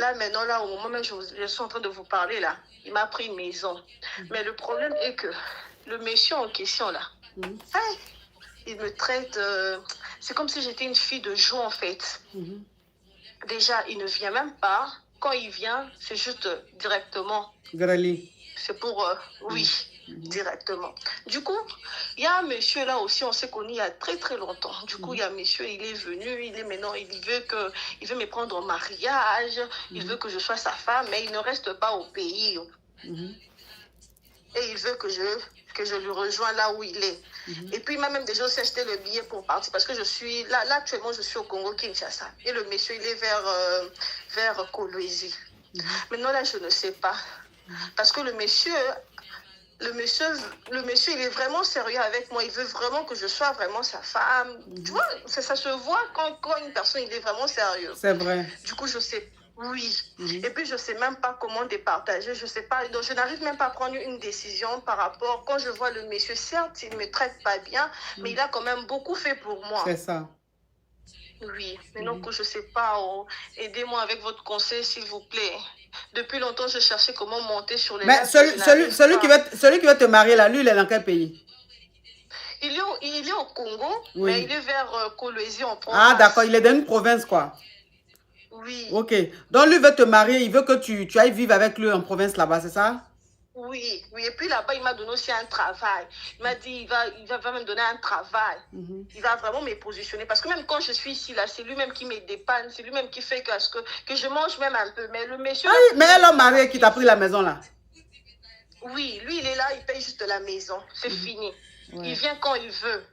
Là, maintenant, là, au moment même je suis en train de vous parler, là, il m'a pris une maison. Mais le problème est que le monsieur en question, là, hein, il me traite... c'est comme si j'étais une fille de joie, en fait. Déjà, il ne vient même pas. Quand il vient, c'est juste directement. Grali. C'est pour... oui, directement. Du coup, il y a un monsieur là aussi, on s'est connus il y a très très longtemps. Du coup, il y a un monsieur, il est venu, il est maintenant, il veut me prendre en mariage, il veut que je sois sa femme, mais il ne reste pas au pays. Et il veut que je lui rejoigne là où il est. Et puis, il m'a même déjà aussi acheté le billet pour partir parce que je suis là actuellement, je suis au Congo, Kinshasa. Et le monsieur, il est vers Kolwezi. Maintenant, là, je ne sais pas. Parce que le monsieur, il est vraiment sérieux avec moi. Il veut vraiment que je sois vraiment sa femme. Tu vois, ça se voit quand une personne, il est vraiment sérieux. C'est vrai. Du coup, je sais. Oui. Et puis, je ne sais même pas comment départager. Je sais pas. Donc, je n'arrive même pas à prendre une décision par rapport. Quand je vois le monsieur, certes, il ne me traite pas bien, mais il a quand même beaucoup fait pour moi. C'est ça. Oui. Maintenant que je ne sais pas, aidez-moi avec votre conseil, s'il vous plaît. Depuis longtemps, je cherchais comment monter sur les... Mais celui qui va te marier là, lui, il est dans quel pays? Il est au Congo, mais il est vers Kolwezi en province. Ah, d'accord, il est dans une province, quoi. Oui. Ok. Donc, lui veut te marier, il veut que tu ailles vivre avec lui en province là-bas, c'est ça? Oui, oui. Et puis là-bas, il m'a donné aussi un travail. Il m'a dit, il va me donner un travail. Il va vraiment me positionner. Parce que même quand je suis ici, là, c'est lui-même qui me dépanne. C'est lui-même qui fait que je mange même un peu. Mais le monsieur... Ah, mais l'homme marié qui t'a pris la maison, là? Oui, lui, il est là, il paye juste la maison. C'est fini. Ouais. Il vient quand il veut.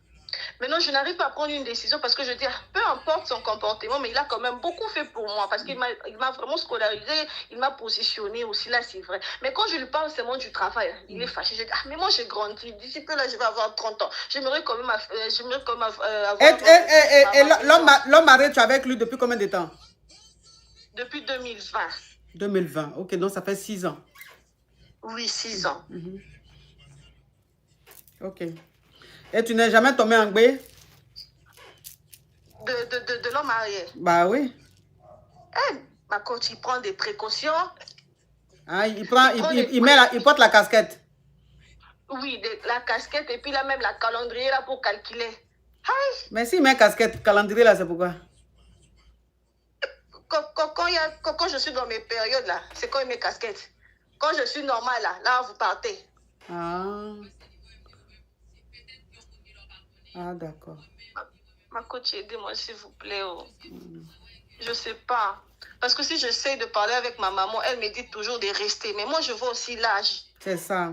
Maintenant, je n'arrive pas à prendre une décision parce que je dis, peu importe son comportement, mais il a quand même beaucoup fait pour moi parce qu'il m'a vraiment scolarisé, il m'a positionné aussi, là, c'est vrai. Mais quand je lui parle seulement du travail, il est fâché. Je dis, mais moi, j'ai grandi. D'ici peu, là, je vais avoir 30 ans. J'aimerais quand même avoir... Et l'homme marié, tu es avec lui depuis combien de temps? Depuis 2020. 2020, ok, donc ça fait 6 ans. Oui, 6 ans. Ok. Et tu n'es jamais tombé en gbé? De l'homme marié? Bah oui. Ma coach, il prend des précautions. Ah, il porte la casquette. Oui, la casquette et puis là même la calendrier là pour calculer. Mais s'il met casquette, calendrier là, c'est pourquoi? Quand je suis dans mes périodes là, c'est quand il met casquette. Quand je suis normale là vous partez. Ah. Ah, d'accord. Ma coach, aidez-moi s'il vous plaît. Je sais pas. Parce que si j'essaie de parler avec ma maman, elle me dit toujours de rester. Mais moi, je vois aussi l'âge. C'est ça.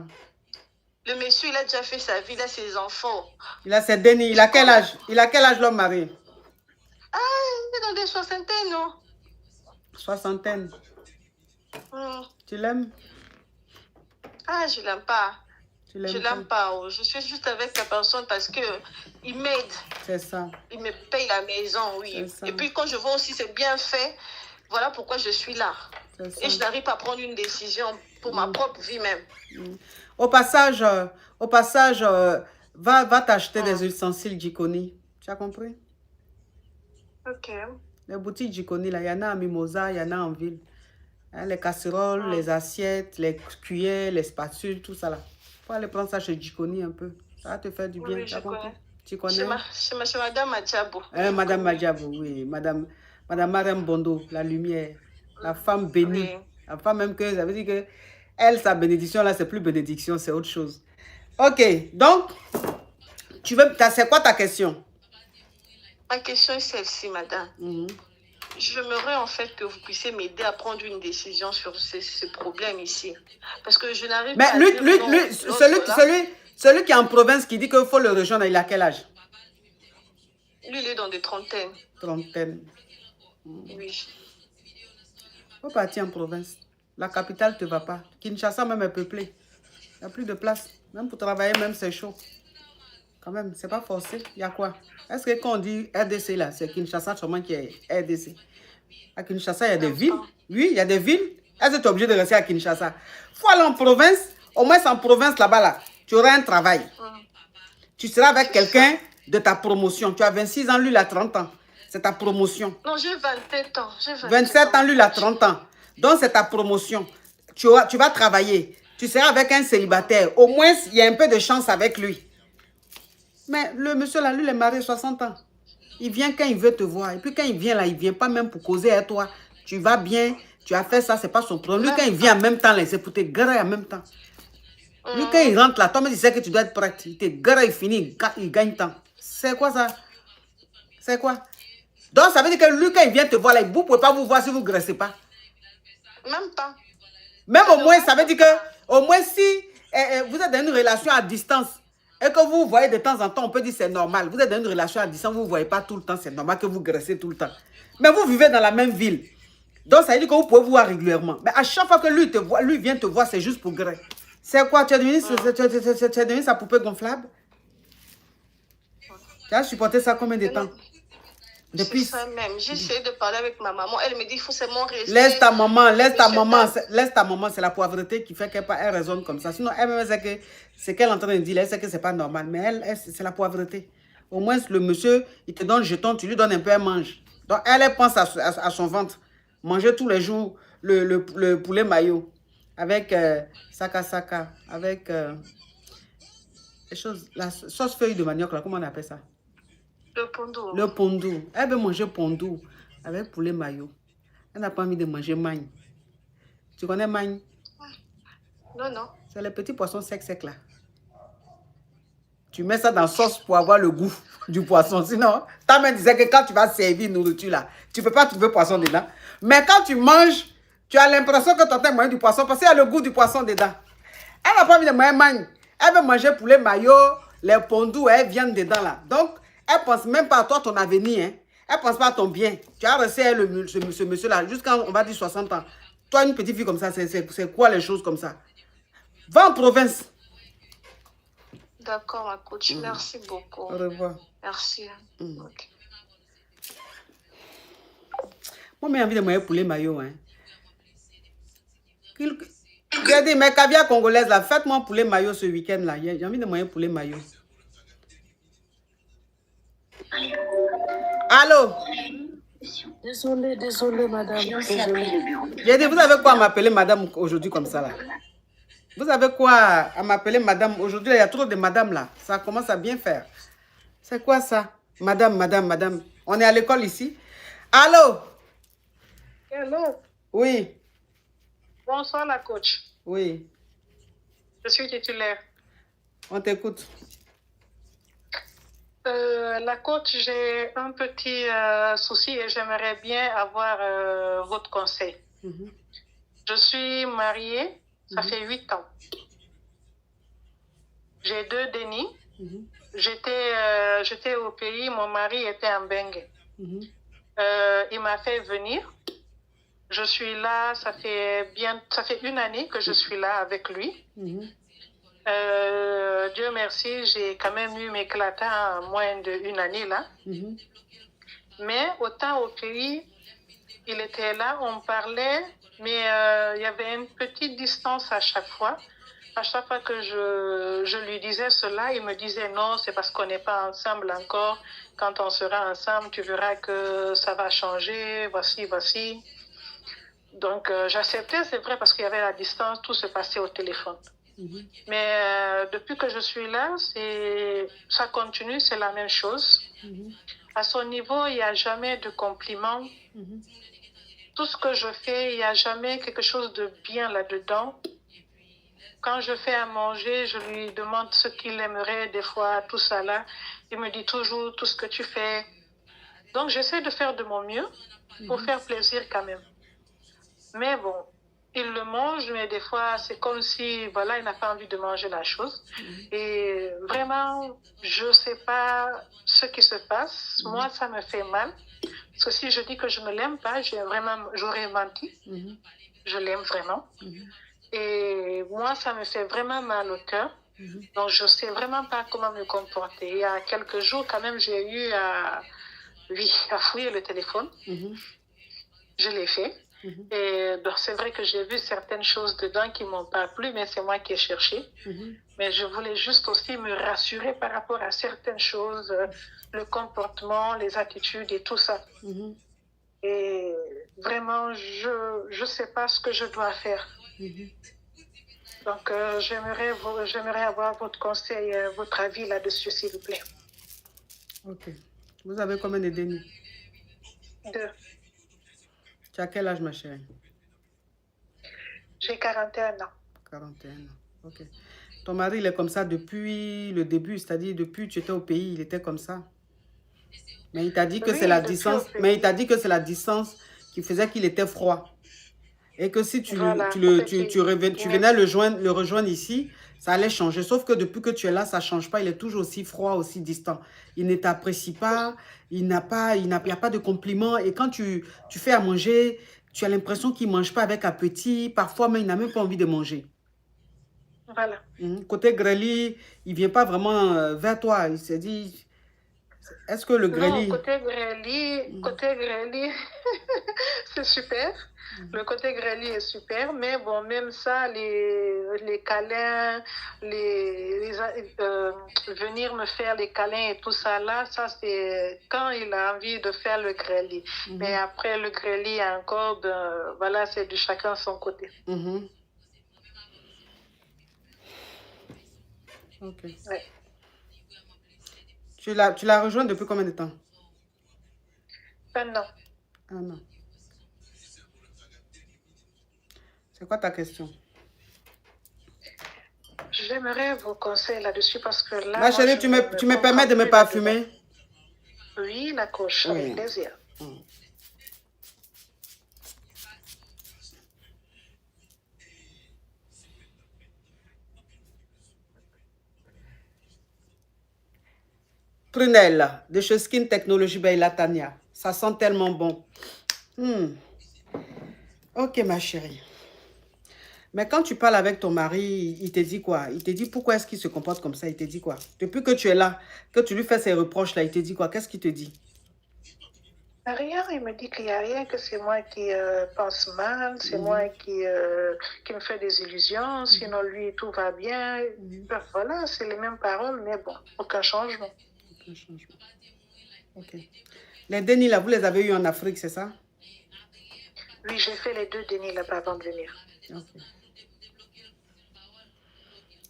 Le monsieur, il a déjà fait sa vie, il a ses enfants. Il a ses dénis. Il a quel âge? Il a quel âge l'homme marié? Ah, il est dans des soixantaines, non? Soixantaine. Tu l'aimes? Ah, je l'aime pas. Je l'aime pas. Je suis juste avec la personne parce que il m'aide. C'est ça. Il me paye la maison, oui. Et puis quand je vois aussi c'est bien fait, voilà pourquoi je suis là. Et je n'arrive pas à prendre une décision pour ma propre vie même. Au passage, va t'acheter des ustensiles Jikoni. Tu as compris? Ok. Les boutiques Jikoni, là, il y en a à Mimosa, il y en a en ville. Hein, les casseroles, les assiettes, les cuillères, les spatules, tout ça là. Faut aller prendre ça chez Jikoni un peu. Ça va te faire du bien. Oui, je connais. Tu connais? Chez Madame Madjabo. Madame Madjabo, oui. Madame Marem Bondo, la lumière. La femme bénie. Oui. La femme même que, ça veut dire que elle, sa bénédiction là, c'est plus bénédiction, c'est autre chose. Ok, donc, c'est quoi ta question? Ma question est celle-ci, madame. J'aimerais en fait que vous puissiez m'aider à prendre une décision sur ce problème ici. Parce que je n'arrive pas à dire... Celui qui est en province qui dit qu'il faut le rejoindre, il a quel âge? Lui, il est dans des trentaines. Trentaines. Oui. Il faut partir en province. La capitale ne te va pas. Kinshasa même est peuplée. Il n'y a plus de place. Même pour travailler, même c'est chaud. Quand même, c'est pas forcé. Il y a quoi? Est-ce que quand on dit RDC là, c'est Kinshasa seulement qui est RDC? À Kinshasa, il y a des villes. Oui, il y a des villes. Est-ce que tu es obligé de rester à Kinshasa? Il faut aller en province. Au moins, en province là-bas, là, tu auras un travail. Tu seras avec quelqu'un de ta promotion. Tu as 26 ans, lui, il a 30 ans. C'est ta promotion. Non, j'ai 27 ans. 27 ans, lui, il a 30 ans. Donc, c'est ta promotion. Tu vas travailler. Tu seras avec un célibataire. Au moins, il y a un peu de chance avec lui. Mais le monsieur là, lui, il est marié 60 ans. Il vient quand il veut te voir. Et puis quand il vient là, il ne vient pas même pour causer à toi. Tu vas bien, tu as fait ça, c'est pas son problème. Lui, quand il vient en même temps, là, c'est pour te garer en même temps. Lui, quand il rentre là, toi, tu sais que tu dois être prête. Il te gare, il finit, il gagne temps. C'est quoi ça? C'est quoi? Donc, ça veut dire que lui, quand il vient te voir là, vous ne pouvez pas vous voir si vous ne graissez pas. Même pas. Même au moins, ça veut dire que, au moins, si vous êtes dans une relation à distance et que vous voyez de temps en temps, on peut dire c'est normal. Vous êtes dans une relation à distance, vous ne voyez pas tout le temps, c'est normal que vous graissez tout le temps. Mais vous vivez dans la même ville. Donc, ça veut dire que vous pouvez vous voir régulièrement. Mais à chaque fois que lui, te voit, lui vient te voir, c'est juste pour graisser. C'est quoi? Tu as devenu sa poupée gonflable? Tu as supporté ça combien de temps? Depuis ça même. J'ai essayé de parler avec ma maman. Elle me dit, c'est mon respect. Laisse ta maman, laisse ta maman. C'est la poivreté qui fait qu'elle raisonne comme ça. Sinon, elle-même sait que ce qu'elle est en train de dire, elle sait que c'est pas normal. Mais elle c'est la poivreté. Au moins, le monsieur, il te donne le jeton, tu lui donnes un peu, elle mange. Donc, elle pense à son ventre. Manger tous les jours le poulet mayo. Avec saka, avec la sauce feuille de manioc, là, comment on appelle ça? Le pondou. Le pondou. Elle veut manger pondou avec poulet mayo. Elle n'a pas envie de manger magne. Tu connais magne? Non, non. C'est les petits poissons secs là. Tu mets ça dans la sauce pour avoir le goût du poisson. Sinon, ta mère disait que quand tu vas servir nourriture là, tu ne peux pas trouver poisson dedans. Mais quand tu manges, tu as l'impression que tu as mangé du poisson parce qu'il y a le goût du poisson dedans. Elle n'a pas envie de manger magne. Elle veut manger poulet mayo, les pondous, elle vient dedans là. Donc, elle ne pense même pas à toi, ton avenir. Hein. Elle ne pense pas à ton bien. Tu as reçu ce monsieur-là jusqu'à, on va dire, 60 ans. Toi, une petite fille comme ça, c'est quoi les choses comme ça? Va en province. D'accord, ma coach. Merci beaucoup. Au revoir. Merci. Okay. Moi, j'ai envie de manger poulet mayo. Hein. J'ai dit, mais caviar congolaise, là, faites-moi poulet mayo ce week-end là. J'ai envie de manger poulet mayo. Allô? Désolée, madame. J'ai dit, vous avez quoi à m'appeler madame aujourd'hui comme ça là? Vous avez quoi à m'appeler madame aujourd'hui? Il y a trop de madame là. Ça commence à bien faire. C'est quoi ça? Madame. On est à l'école ici. Allô? Hello. Oui. Bonsoir, la coach. Oui. Je suis titulaire. On t'écoute. La coach, j'ai un petit souci et j'aimerais bien avoir votre conseil. Je suis mariée, ça fait 8 ans. J'ai 2 Denis. J'étais au pays, mon mari était en Bengue. Il m'a fait venir. Je suis là, ça fait 1 année que je suis là avec lui. Dieu merci, j'ai quand même eu mes éclatants en moins d'1 année là. Mais autant au pays, il était là, on parlait, mais il y avait une petite distance à chaque fois. À chaque fois que je lui disais cela, il me disait non, c'est parce qu'on n'est pas ensemble encore. Quand on sera ensemble, tu verras que ça va changer, voici. Donc j'acceptais, c'est vrai, parce qu'il y avait la distance, tout se passait au téléphone. Mais depuis que je suis là, ça continue, c'est la même chose. À son niveau, il n'y a jamais de compliments. Tout ce que je fais, il n'y a jamais quelque chose de bien là-dedans. Quand je fais à manger, je lui demande ce qu'il aimerait, des fois, tout ça là. Il me dit toujours tout ce que tu fais. Donc, j'essaie de faire de mon mieux pour faire plaisir quand même. Mais bon, il le mange, mais des fois, c'est comme si, voilà, il n'a pas envie de manger la chose. Et vraiment, je ne sais pas ce qui se passe. Moi, ça me fait mal. Parce que si je dis que je ne l'aime pas, j'aurais menti. Je l'aime vraiment. Et moi, ça me fait vraiment mal au cœur. Donc, je ne sais vraiment pas comment me comporter. Il y a quelques jours, quand même, j'ai eu à fouiller le téléphone. Je l'ai fait. Et c'est vrai que j'ai vu certaines choses dedans qui ne m'ont pas plu, mais c'est moi qui ai cherché. Mais je voulais juste aussi me rassurer par rapport à certaines choses, le comportement, les attitudes et tout ça. Et vraiment, je ne sais pas ce que je dois faire. Donc, j'aimerais avoir votre conseil, votre avis là-dessus, s'il vous plaît. Ok. Vous avez combien de dénis? 2. Tu as quel âge, ma chérie? J'ai 41 ans. 41 ans. Ok. Ton mari, il est comme ça depuis le début, c'est-à-dire depuis que tu étais au pays, il était comme ça. Mais il t'a dit que Oui, c'est la depuis distance. au pays. Mais il t'a dit que c'est la distance qui faisait qu'il était froid. Et que si tu Voilà, venais le rejoindre ici, ça allait changer. Sauf que depuis que tu es là, ça ne change pas. Il est toujours aussi froid, aussi distant. Il ne t'apprécie pas, il n'y a pas de compliments. Et quand tu fais à manger, tu as l'impression qu'il ne mange pas avec appétit. Parfois même, il n'a même pas envie de manger. Voilà. Côté Greli, il ne vient pas vraiment vers toi. Il s'est dit, est-ce que le Greli... Non, côté Greli, c'est super. Le côté Greli est super, mais bon, même ça, les câlins, venir me faire les câlins et tout ça, là, ça c'est quand il a envie de faire le Greli. Mais après le Greli encore, ben, voilà, c'est de chacun son côté. Ok. Ouais. Tu l'as rejoint depuis combien de temps? Un an. Un an. C'est quoi ta question? J'aimerais vos conseils là-dessus parce que là... Ma chérie, tu me permets de me parfumer? Oui, la coche, avec plaisir. Prunelle de chez Skin Technology by Latania. Ça sent tellement bon. Ok, ma chérie. Mais quand tu parles avec ton mari, il te dit quoi? Il te dit pourquoi est-ce qu'il se comporte comme ça? Il te dit quoi? Depuis que tu es là, que tu lui fais ces reproches-là, il te dit quoi? Qu'est-ce qu'il te dit? Rien, il me dit qu'il n'y a rien, que c'est moi qui pense mal, c'est moi qui me fait des illusions, sinon lui, tout va bien. Ben, voilà, c'est les mêmes paroles, mais bon, aucun changement. Aucun changement. Ok. Les dénis, là, vous les avez eus en Afrique, c'est ça? Oui, j'ai fait les 2 dénis là-bas avant de venir. Ok.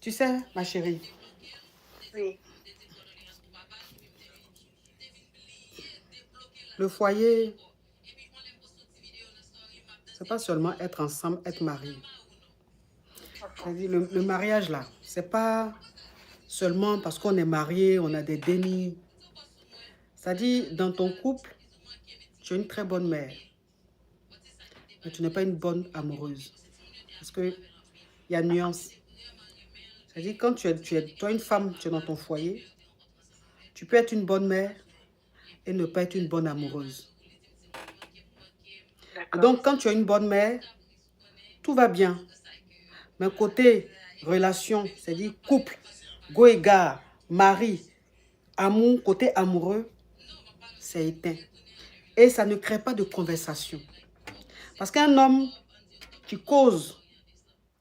Tu sais, ma chérie. Oui. Le foyer, c'est pas seulement être ensemble, être marié. C'est-à-dire, le mariage, là, c'est pas seulement parce qu'on est marié, on a des dénis. C'est-à-dire, dans ton couple, tu es une très bonne mère. Mais tu n'es pas une bonne amoureuse. Parce qu'il y a nuance. C'est-à-dire, quand toi, une femme, tu es dans ton foyer, tu peux être une bonne mère et ne pas être une bonne amoureuse. Et donc, quand tu es une bonne mère, tout va bien. Mais côté relation, c'est-à-dire couple, go et gare, mari, amour, côté amoureux, c'est éteint. Et ça ne crée pas de conversation. Parce qu'un homme qui cause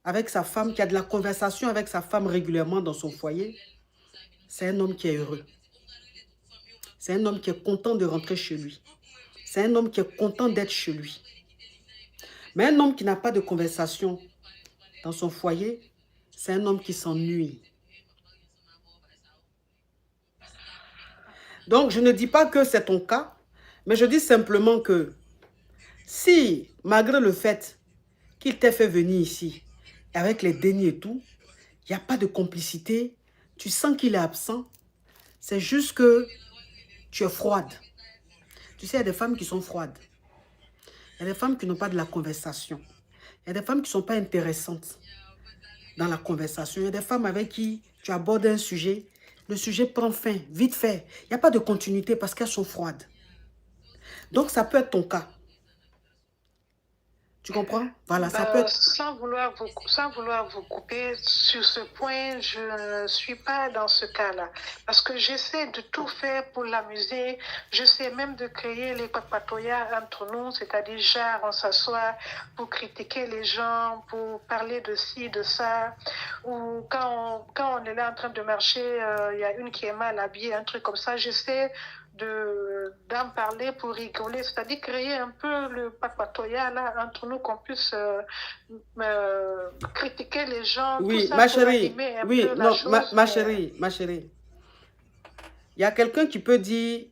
avec sa femme, qui a de la conversation avec sa femme régulièrement dans son foyer, c'est un homme qui est heureux. C'est un homme qui est content de rentrer chez lui. C'est un homme qui est content d'être chez lui. Mais un homme qui n'a pas de conversation dans son foyer, c'est un homme qui s'ennuie. Donc, je ne dis pas que c'est ton cas, mais je dis simplement que si, malgré le fait qu'il t'ait fait venir ici, avec les dénis et tout, il n'y a pas de complicité, tu sens qu'il est absent, c'est juste que tu es froide. Tu sais, il y a des femmes qui sont froides. Il y a des femmes qui n'ont pas de la conversation. Il y a des femmes qui ne sont pas intéressantes dans la conversation. Il y a des femmes avec qui tu abordes un sujet, le sujet prend fin, vite fait. Il n'y a pas de continuité parce qu'elles sont froides. Donc, ça peut être ton cas. Tu comprends? Voilà, ça peut être... Sans vouloir vous couper, sur ce point, je ne suis pas dans ce cas-là. Parce que j'essaie de tout faire pour l'amuser. J'essaie même de créer les patouillas entre nous, c'est-à-dire genre on s'assoit pour critiquer les gens, pour parler de ci, de ça. Ou quand on est là en train de marcher, il y a une qui est mal habillée, un truc comme ça. J'essaie d'en parler pour rigoler, c'est-à-dire créer un peu le papatoya là entre nous, qu'on puisse critiquer les gens, Oui, tout ça ma pour chérie, animer un oui, peu la non, chose. ma chérie, il y a quelqu'un qui peut dire,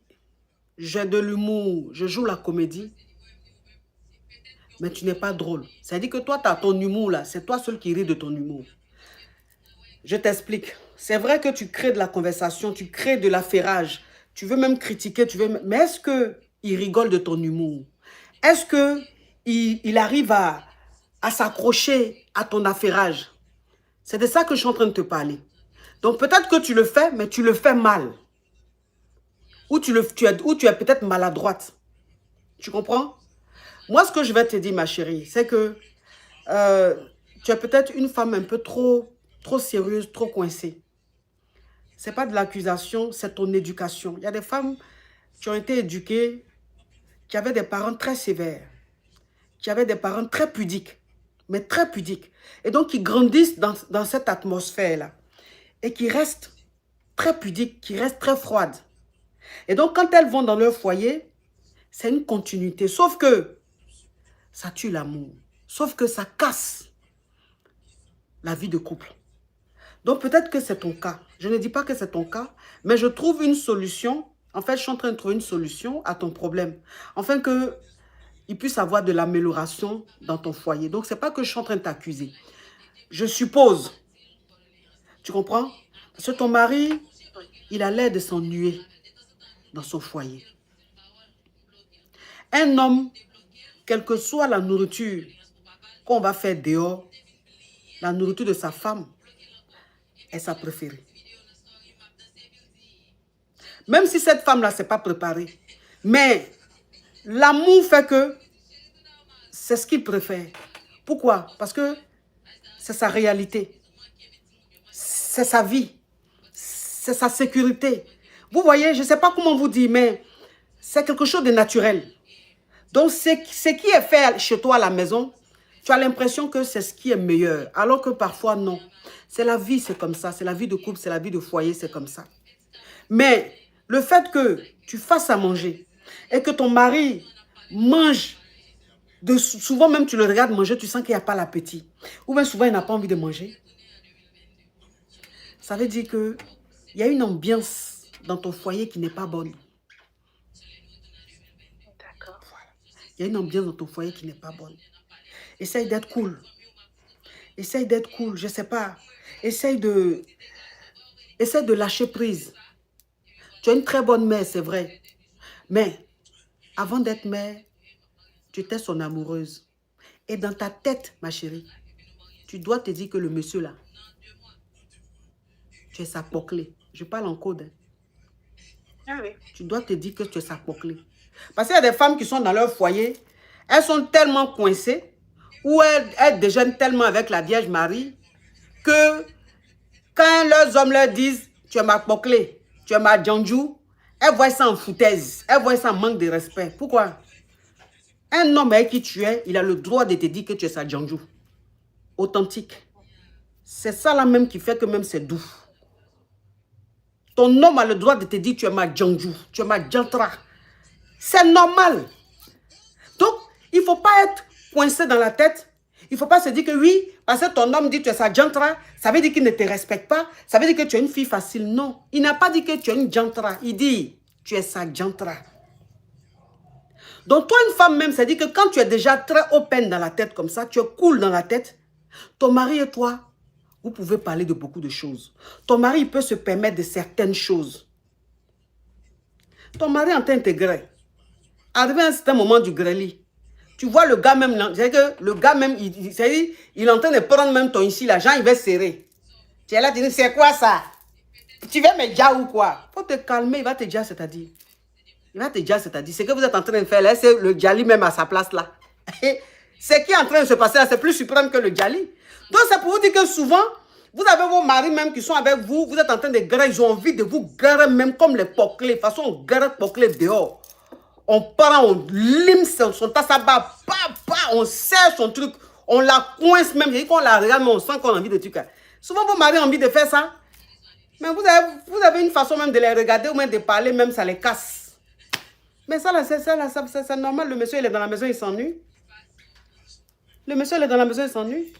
j'ai de l'humour, je joue la comédie, mais tu n'es pas drôle. C'est-à-dire que toi, tu as ton humour là, c'est toi seul qui ris de ton humour. Je t'explique. C'est vrai que tu crées de la conversation, tu crées de l'affairage, tu veux même critiquer, mais est-ce qu'il rigole de ton humour? Est-ce qu'il arrive à s'accrocher à ton affairage? C'est de ça que je suis en train de te parler. Donc peut-être que tu le fais, mais tu le fais mal. Ou tu es peut-être maladroite. Tu comprends? Moi, ce que je vais te dire, ma chérie, c'est que tu es peut-être une femme un peu trop sérieuse, trop coincée. Ce n'est pas de l'accusation, c'est ton éducation. Il y a des femmes qui ont été éduquées, qui avaient des parents très sévères, qui avaient des parents très pudiques, mais très pudiques. Et donc, qui grandissent dans cette atmosphère-là. Et qui restent très pudiques, qui restent très froides. Et donc, quand elles vont dans leur foyer, c'est une continuité. Sauf que ça tue l'amour. Sauf que ça casse la vie de couple. Donc, peut-être que c'est ton cas. Je ne dis pas que c'est ton cas, mais je trouve une solution. En fait, je suis en train de trouver une solution à ton problème. Afin qu'il puisse avoir de l'amélioration dans ton foyer. Donc, ce n'est pas que je suis en train de t'accuser. Je suppose. Tu comprends? Parce que ton mari, il a l'air de s'ennuyer dans son foyer. Un homme, quelle que soit la nourriture qu'on va faire dehors, la nourriture de sa femme est sa préférée. Même si cette femme-là ne s'est pas préparée. Mais l'amour fait que c'est ce qu'il préfère. Pourquoi? Parce que c'est sa réalité. C'est sa vie. C'est sa sécurité. Vous voyez, je ne sais pas comment vous dire, mais c'est quelque chose de naturel. Donc, ce qui est fait chez toi à la maison, tu as l'impression que c'est ce qui est meilleur. Alors que parfois, non. C'est la vie, c'est comme ça. C'est la vie de couple, c'est la vie de foyer, c'est comme ça. Mais le fait que tu fasses à manger et que ton mari mange, souvent même tu le regardes manger, tu sens qu'il n'y a pas l'appétit. Ou bien souvent, il n'a pas envie de manger. Ça veut dire qu'il y a une ambiance dans ton foyer qui n'est pas bonne. D'accord. Il y a une ambiance dans ton foyer qui n'est pas bonne. Essaye d'être cool. Essaye d'être cool, je ne sais pas. Essaye de lâcher prise. Tu es une très bonne mère, c'est vrai. Mais avant d'être mère, tu étais son amoureuse. Et dans ta tête, ma chérie, tu dois te dire que le monsieur là, tu es sa poclée. Je parle en code. Ah oui. Tu dois te dire que tu es sa poclée. Parce qu'il y a des femmes qui sont dans leur foyer, elles sont tellement coincées, ou elles déjeunent tellement avec la Vierge Marie, que quand leurs hommes leur disent, tu es ma poclée, tu es ma djandjou, elles voient ça en foutaise, elles voient ça en manque de respect. Pourquoi? Un homme avec qui tu es, il a le droit de te dire que tu es sa djandjou. Authentique. C'est ça là même qui fait que même c'est doux. Ton homme a le droit de te dire tu es ma djandjou, tu es ma djantra. C'est normal. Donc, il ne faut pas être coincé dans la tête. Il ne faut pas se dire que oui, parce que ton homme dit que tu es sa djantra, ça veut dire qu'il ne te respecte pas, ça veut dire que tu es une fille facile. Non, il n'a pas dit que tu es une djantra. Il dit tu es sa djantra. Donc, toi, une femme même, ça dit que quand tu es déjà très open dans la tête comme ça, tu es cool dans la tête, ton mari et toi, vous pouvez parler de beaucoup de choses. Ton mari, il peut se permettre de certaines choses. Ton mari en t'intégrer. Arrivé à un certain moment du grêle, tu vois le gars même, c'est que le gars même, il est en train de prendre même ton ici, l'argent, il va serrer. Tu es là, tu dis, c'est quoi ça? Tu veux me dire ou quoi? Faut te calmer, il va te dire, c'est-à-dire. Il va te dire, c'est-à-dire, ce que vous êtes en train de faire là, c'est le Djali même à sa place là. Ce qui est en train de se passer là, c'est plus suprême que le Djali. Donc c'est pour vous dire que souvent, vous avez vos maris même qui sont avec vous, vous êtes en train de guerrer, ils ont envie de vous guerrer même comme les poclés. De toute façon, on guerre poclés dehors. On prend, on lime son tasse à bas, on serre son truc, on la coince même. Quand on la regarde, mais on sent qu'on a envie de trucs. Souvent, vos maris ont envie de faire ça. Mais vous avez une façon même de les regarder ou même de parler, même ça les casse. Mais ça, là, c'est normal. Le monsieur, il est dans la maison, il s'ennuie. Le monsieur, il est dans la maison, il s'ennuie.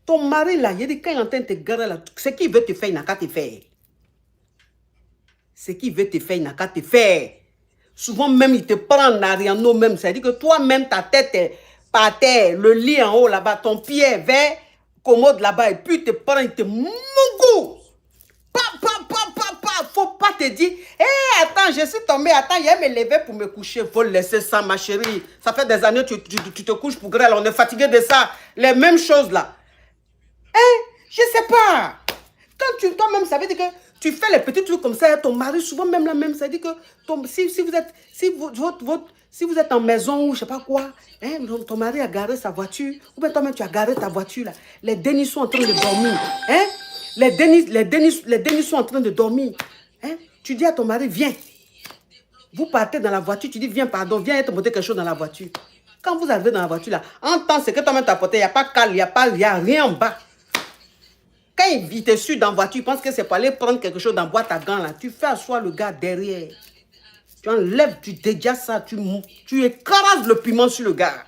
Ton mari, là, il dit, quand il entend te garer, là, ce qu'il veut te faire, il n'a qu'à te faire. Ce qu'il veut te faire, il n'a qu'à te faire. Souvent, même, il te prend en Ariano, même. C'est-à-dire que toi-même, ta tête est par terre, le lit en haut, là-bas, ton pied est vers commode là-bas, et puis il te prend, il te mongo. Faut pas te dire, hé, attends, je suis tombée, attends, il me lever pour me coucher. Faut laisser ça, ma chérie. Ça fait des années que tu te couches pour grêle, on est fatigué de ça. Les mêmes choses, là. Je sais pas. Quand toi-même, ça veut dire que tu fais les petits trucs comme ça, ton mari, souvent même la même, ça veut dire que si vous êtes en maison ou je sais pas quoi, hein, ton mari a garé sa voiture, ou bien toi-même tu as garé ta voiture là, les Denis sont en train de dormir, hein, les Denis sont en train de dormir, hein, tu dis à ton mari, viens, vous partez dans la voiture, tu dis, viens, pardon, viens te monter quelque chose dans la voiture. Quand vous arrivez dans la voiture là, en temps, c'est que toi-même t'as porté, il n'y a pas calme, il n'y a rien en bas. Quand il te suit dans la voiture, il pense que c'est pour aller prendre quelque chose dans la boîte à gants là. Tu fais asseoir le gars derrière. Tu enlèves, tu dégages ça, tu écrases le piment sur le gars.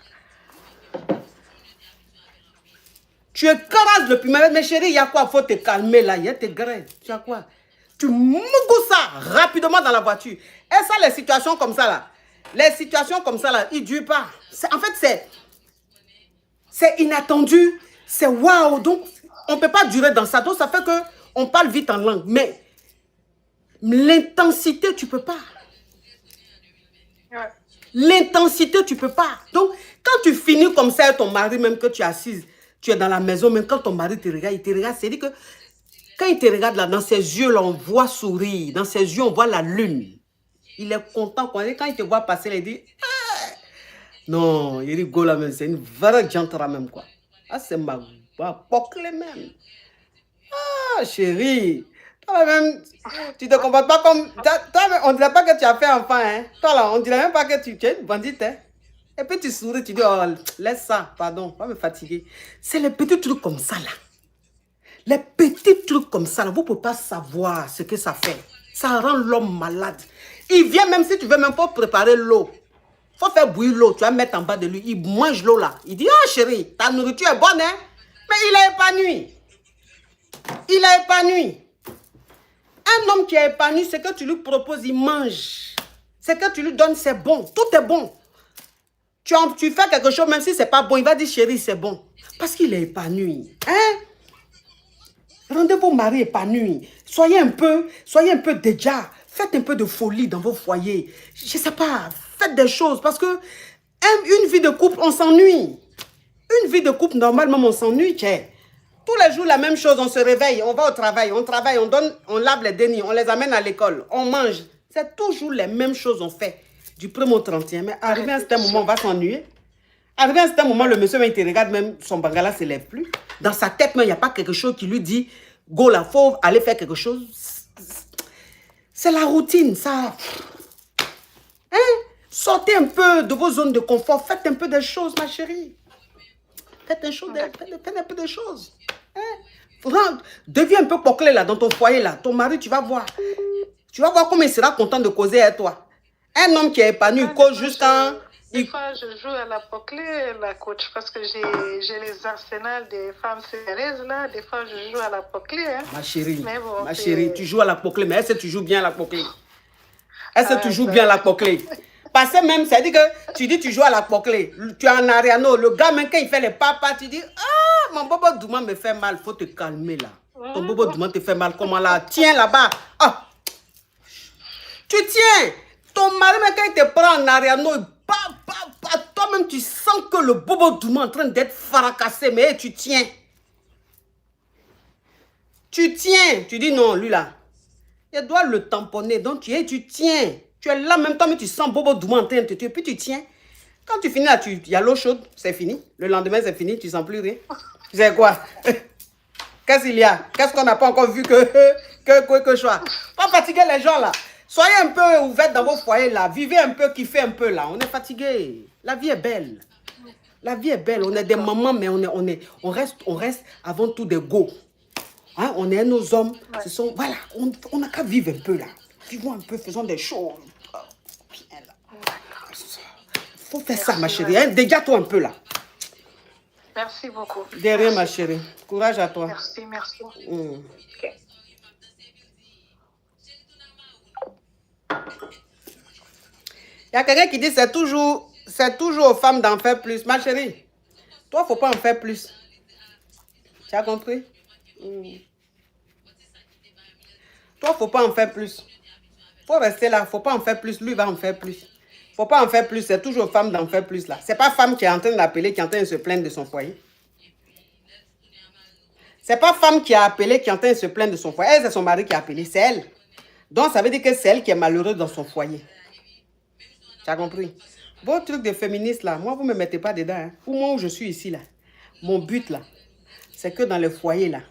Tu écrases le piment. Mais chérie, il y a quoi? Il faut te calmer là. Il y a tes grains. Tu as quoi? Tu mougous ça rapidement dans la voiture. Et ça, les situations comme ça là. Les situations comme ça là, ils ne durent pas. En fait, c'est inattendu. C'est waouh. Donc, on ne peut pas durer dans ça. Donc, ça fait qu'on parle vite en langue. Mais l'intensité, tu ne peux pas. L'intensité, tu ne peux pas. Donc, quand tu finis comme ça, ton mari, même que tu es assise, tu es dans la maison, même quand ton mari te regarde, il te regarde, c'est-à-dire que quand il te regarde là, dans ses yeux, là, on voit sourire. Dans ses yeux, on voit la lune. Il est content. Quand il te voit passer, il dit, ah! Non, il rigole là même. C'est une vraie gentille même, quoi. Ah, c'est ma pocle même. Ah, chérie. Toi même, tu te comportes pas comme... Toi, on ne dirait pas que tu as fait enfant, hein. Toi là, on ne dirait même pas que tu es une bandite, hein. Et puis tu souris, tu dis, oh, laisse ça, pardon, pas me fatiguer. C'est les petits trucs comme ça, là. Les petits trucs comme ça, là, vous ne pouvez pas savoir ce que ça fait. Ça rend l'homme malade. Il vient même si tu veux même pas préparer l'eau. Il faut faire bouillir l'eau, tu vas mettre en bas de lui. Il mange l'eau là. Il dit, ah chérie, ta nourriture est bonne, hein. Mais il est épanoui. Il est épanoui. Un homme qui est épanoui, ce que tu lui proposes, il mange. Ce que tu lui donnes, c'est bon. Tout est bon. Tu fais quelque chose, même si ce n'est pas bon, il va dire, chérie, c'est bon. Parce qu'il est épanoui. Hein? Rendez vos maris épanouis. Soyez un peu déjà. Faites un peu de folie dans vos foyers. Je ne sais pas. Faites des choses. Parce que une vie de couple, on s'ennuie. Une vie de couple, normalement, on s'ennuie. Tous les jours, la même chose. On se réveille, on va au travail, on travaille, on lave les dénis, on les amène à l'école, on mange. C'est toujours les mêmes choses on fait. Du 1er au 31. Mais arrivé à un certain moment, on va s'ennuyer. Arrivé à un certain moment, le monsieur, il te regarde, même son bangala ne se lève plus. Dans sa tête, il n'y a pas quelque chose qui lui dit, go là, faut aller faire quelque chose. C'est la routine, ça. Hein? Sortez un peu de vos zones de confort. Faites un peu de choses, ma chérie. Faites un peu de choses. Hein? Deviens un peu poclé là, dans ton foyer là. Ton mari, tu vas voir. Tu vas voir comment il sera content de causer avec toi. Un homme qui est épanoui, il cause jusqu'à... Des fois, je joue à la poclée, la coach, parce que j'ai les arsenals des femmes sérieuses, là. Des fois, je joue à la poclée. Hein. Ma chérie, bon, ma chérie, tu joues à la poclée, mais est-ce que tu joues bien à la poclée? Est-ce que tu joues bien à la poclée? Parce que même, ça dit que tu dis tu joues à la poclée. Tu es en Ariano, le gars, même quand il fait les papas, tu dis, ah, mon bobo Douma me fait mal, il faut te calmer là. Ton bobo Douma te fait mal, comment là? Tiens là-bas. Ah. Tu tiens. Ton mari, même quand il te prend en Ariano, toi-même, tu sens que le bobo Douma est en train d'être fracassé, mais tu tiens. Tu tiens. Tu dis non, lui là. Il doit le tamponner. Donc tu tiens. Tu es là en même temps, mais tu sens bobo Douma en train de te tuer. Puis tu tiens. Quand tu finis là, il y a l'eau chaude, c'est fini. Le lendemain, c'est fini, tu ne sens plus rien. Tu sais quoi? Qu'est-ce qu'il y a? Qu'est-ce qu'on n'a pas encore vu que choix? Pas fatiguer les gens là. Soyez un peu ouverts dans vos foyers là. Vivez un peu, kiffez un peu là. On est fatigué. La vie est belle. La vie est belle. On est des mamans, mais on reste avant tout des go. Hein? On est nos hommes. Ce sont, voilà, on n'a qu'à vivre un peu là. Vivons un peu, faisons des choses. Faut faire ça, ma chérie. Hein? Dégage-toi un peu là. Merci beaucoup. De rien, ma chérie. Courage à toi. Merci, merci. Mm. Ok. Il y a quelqu'un qui dit c'est toujours aux femmes d'en faire plus. Ma chérie, toi, faut pas en faire plus. Tu as compris? Toi, faut pas en faire plus. Faut rester là. Faut pas en faire plus. Lui va en faire plus. Faut pas en faire plus. C'est toujours aux femmes d'en faire plus là. C'est pas femme qui est en train d'appeler, qui est en train de se plaindre de son foyer. C'est pas femme qui a appelé, qui est en train de se plaindre de son foyer. Elle, c'est son mari qui a appelé. C'est elle. Donc, ça veut dire que c'est elle qui est malheureuse dans son foyer. Tu as compris? Vos trucs de féministes là, moi, vous ne me mettez pas dedans. Hein. Pour moi, où je suis ici là, mon but là, c'est que dans le foyer là,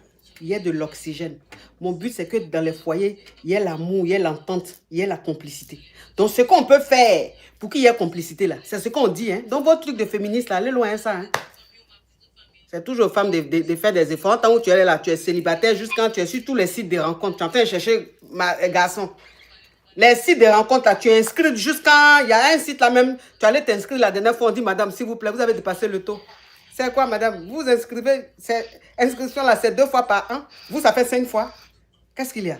il y ait de l'oxygène. Mon but, c'est que dans les foyers, il y ait l'amour, il y ait l'entente, il y ait la complicité. Donc, ce qu'on peut faire pour qu'il y ait complicité là, c'est ce qu'on dit. Hein. Donc, vos trucs de féministes là, allez loin ça. Hein. C'est toujours aux femmes de faire des efforts. Tant où tu es là, tu es célibataire, juste quand tu es sur tous les sites de rencontres, tu es en train de chercher garçon. Les sites de rencontres, là, tu es inscrit jusqu'à... Il y a un site là même, tu allais t'inscrire la dernière fois, on dit, madame, s'il vous plaît, vous avez dépassé le taux. C'est quoi, madame? Vous inscrivez, inscription là, c'est 2 fois par an. Vous, ça fait 5 fois. Qu'est-ce qu'il y a?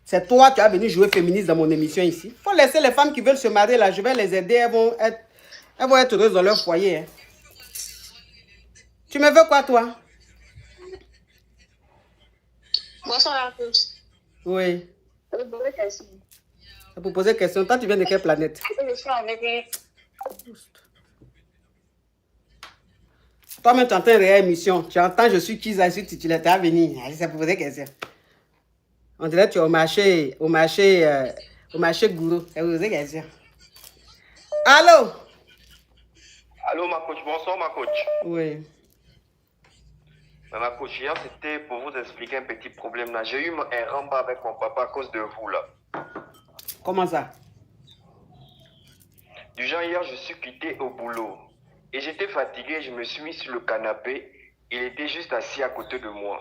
C'est toi, tu as venu jouer féministe dans mon émission ici. Il faut laisser les femmes qui veulent se marier là, je vais les aider, elles vont être heureuses dans leur foyer. Hein. Tu me veux quoi, toi? Bonsoir, la coach. Oui. Je vais poser une question. Pour poser question, toi, tu viens de quelle planète? Je suis avec Toi-même, tu entends une réelle émission. Tu entends, je suis qui, je suis titulaire. Tu as venu. C'est pour poser question. On dirait que tu es au marché gourou. C'est pour poser question. Allô? Allô, ma coach. Bonsoir, ma coach. Oui. Ma coach, hier, c'était pour vous expliquer un petit problème là. J'ai eu un rembat avec mon papa à cause de vous là. Comment ça? Du genre, hier, je suis quitté au boulot. Et j'étais fatigué, je me suis mis sur le canapé. Il était juste assis à côté de moi.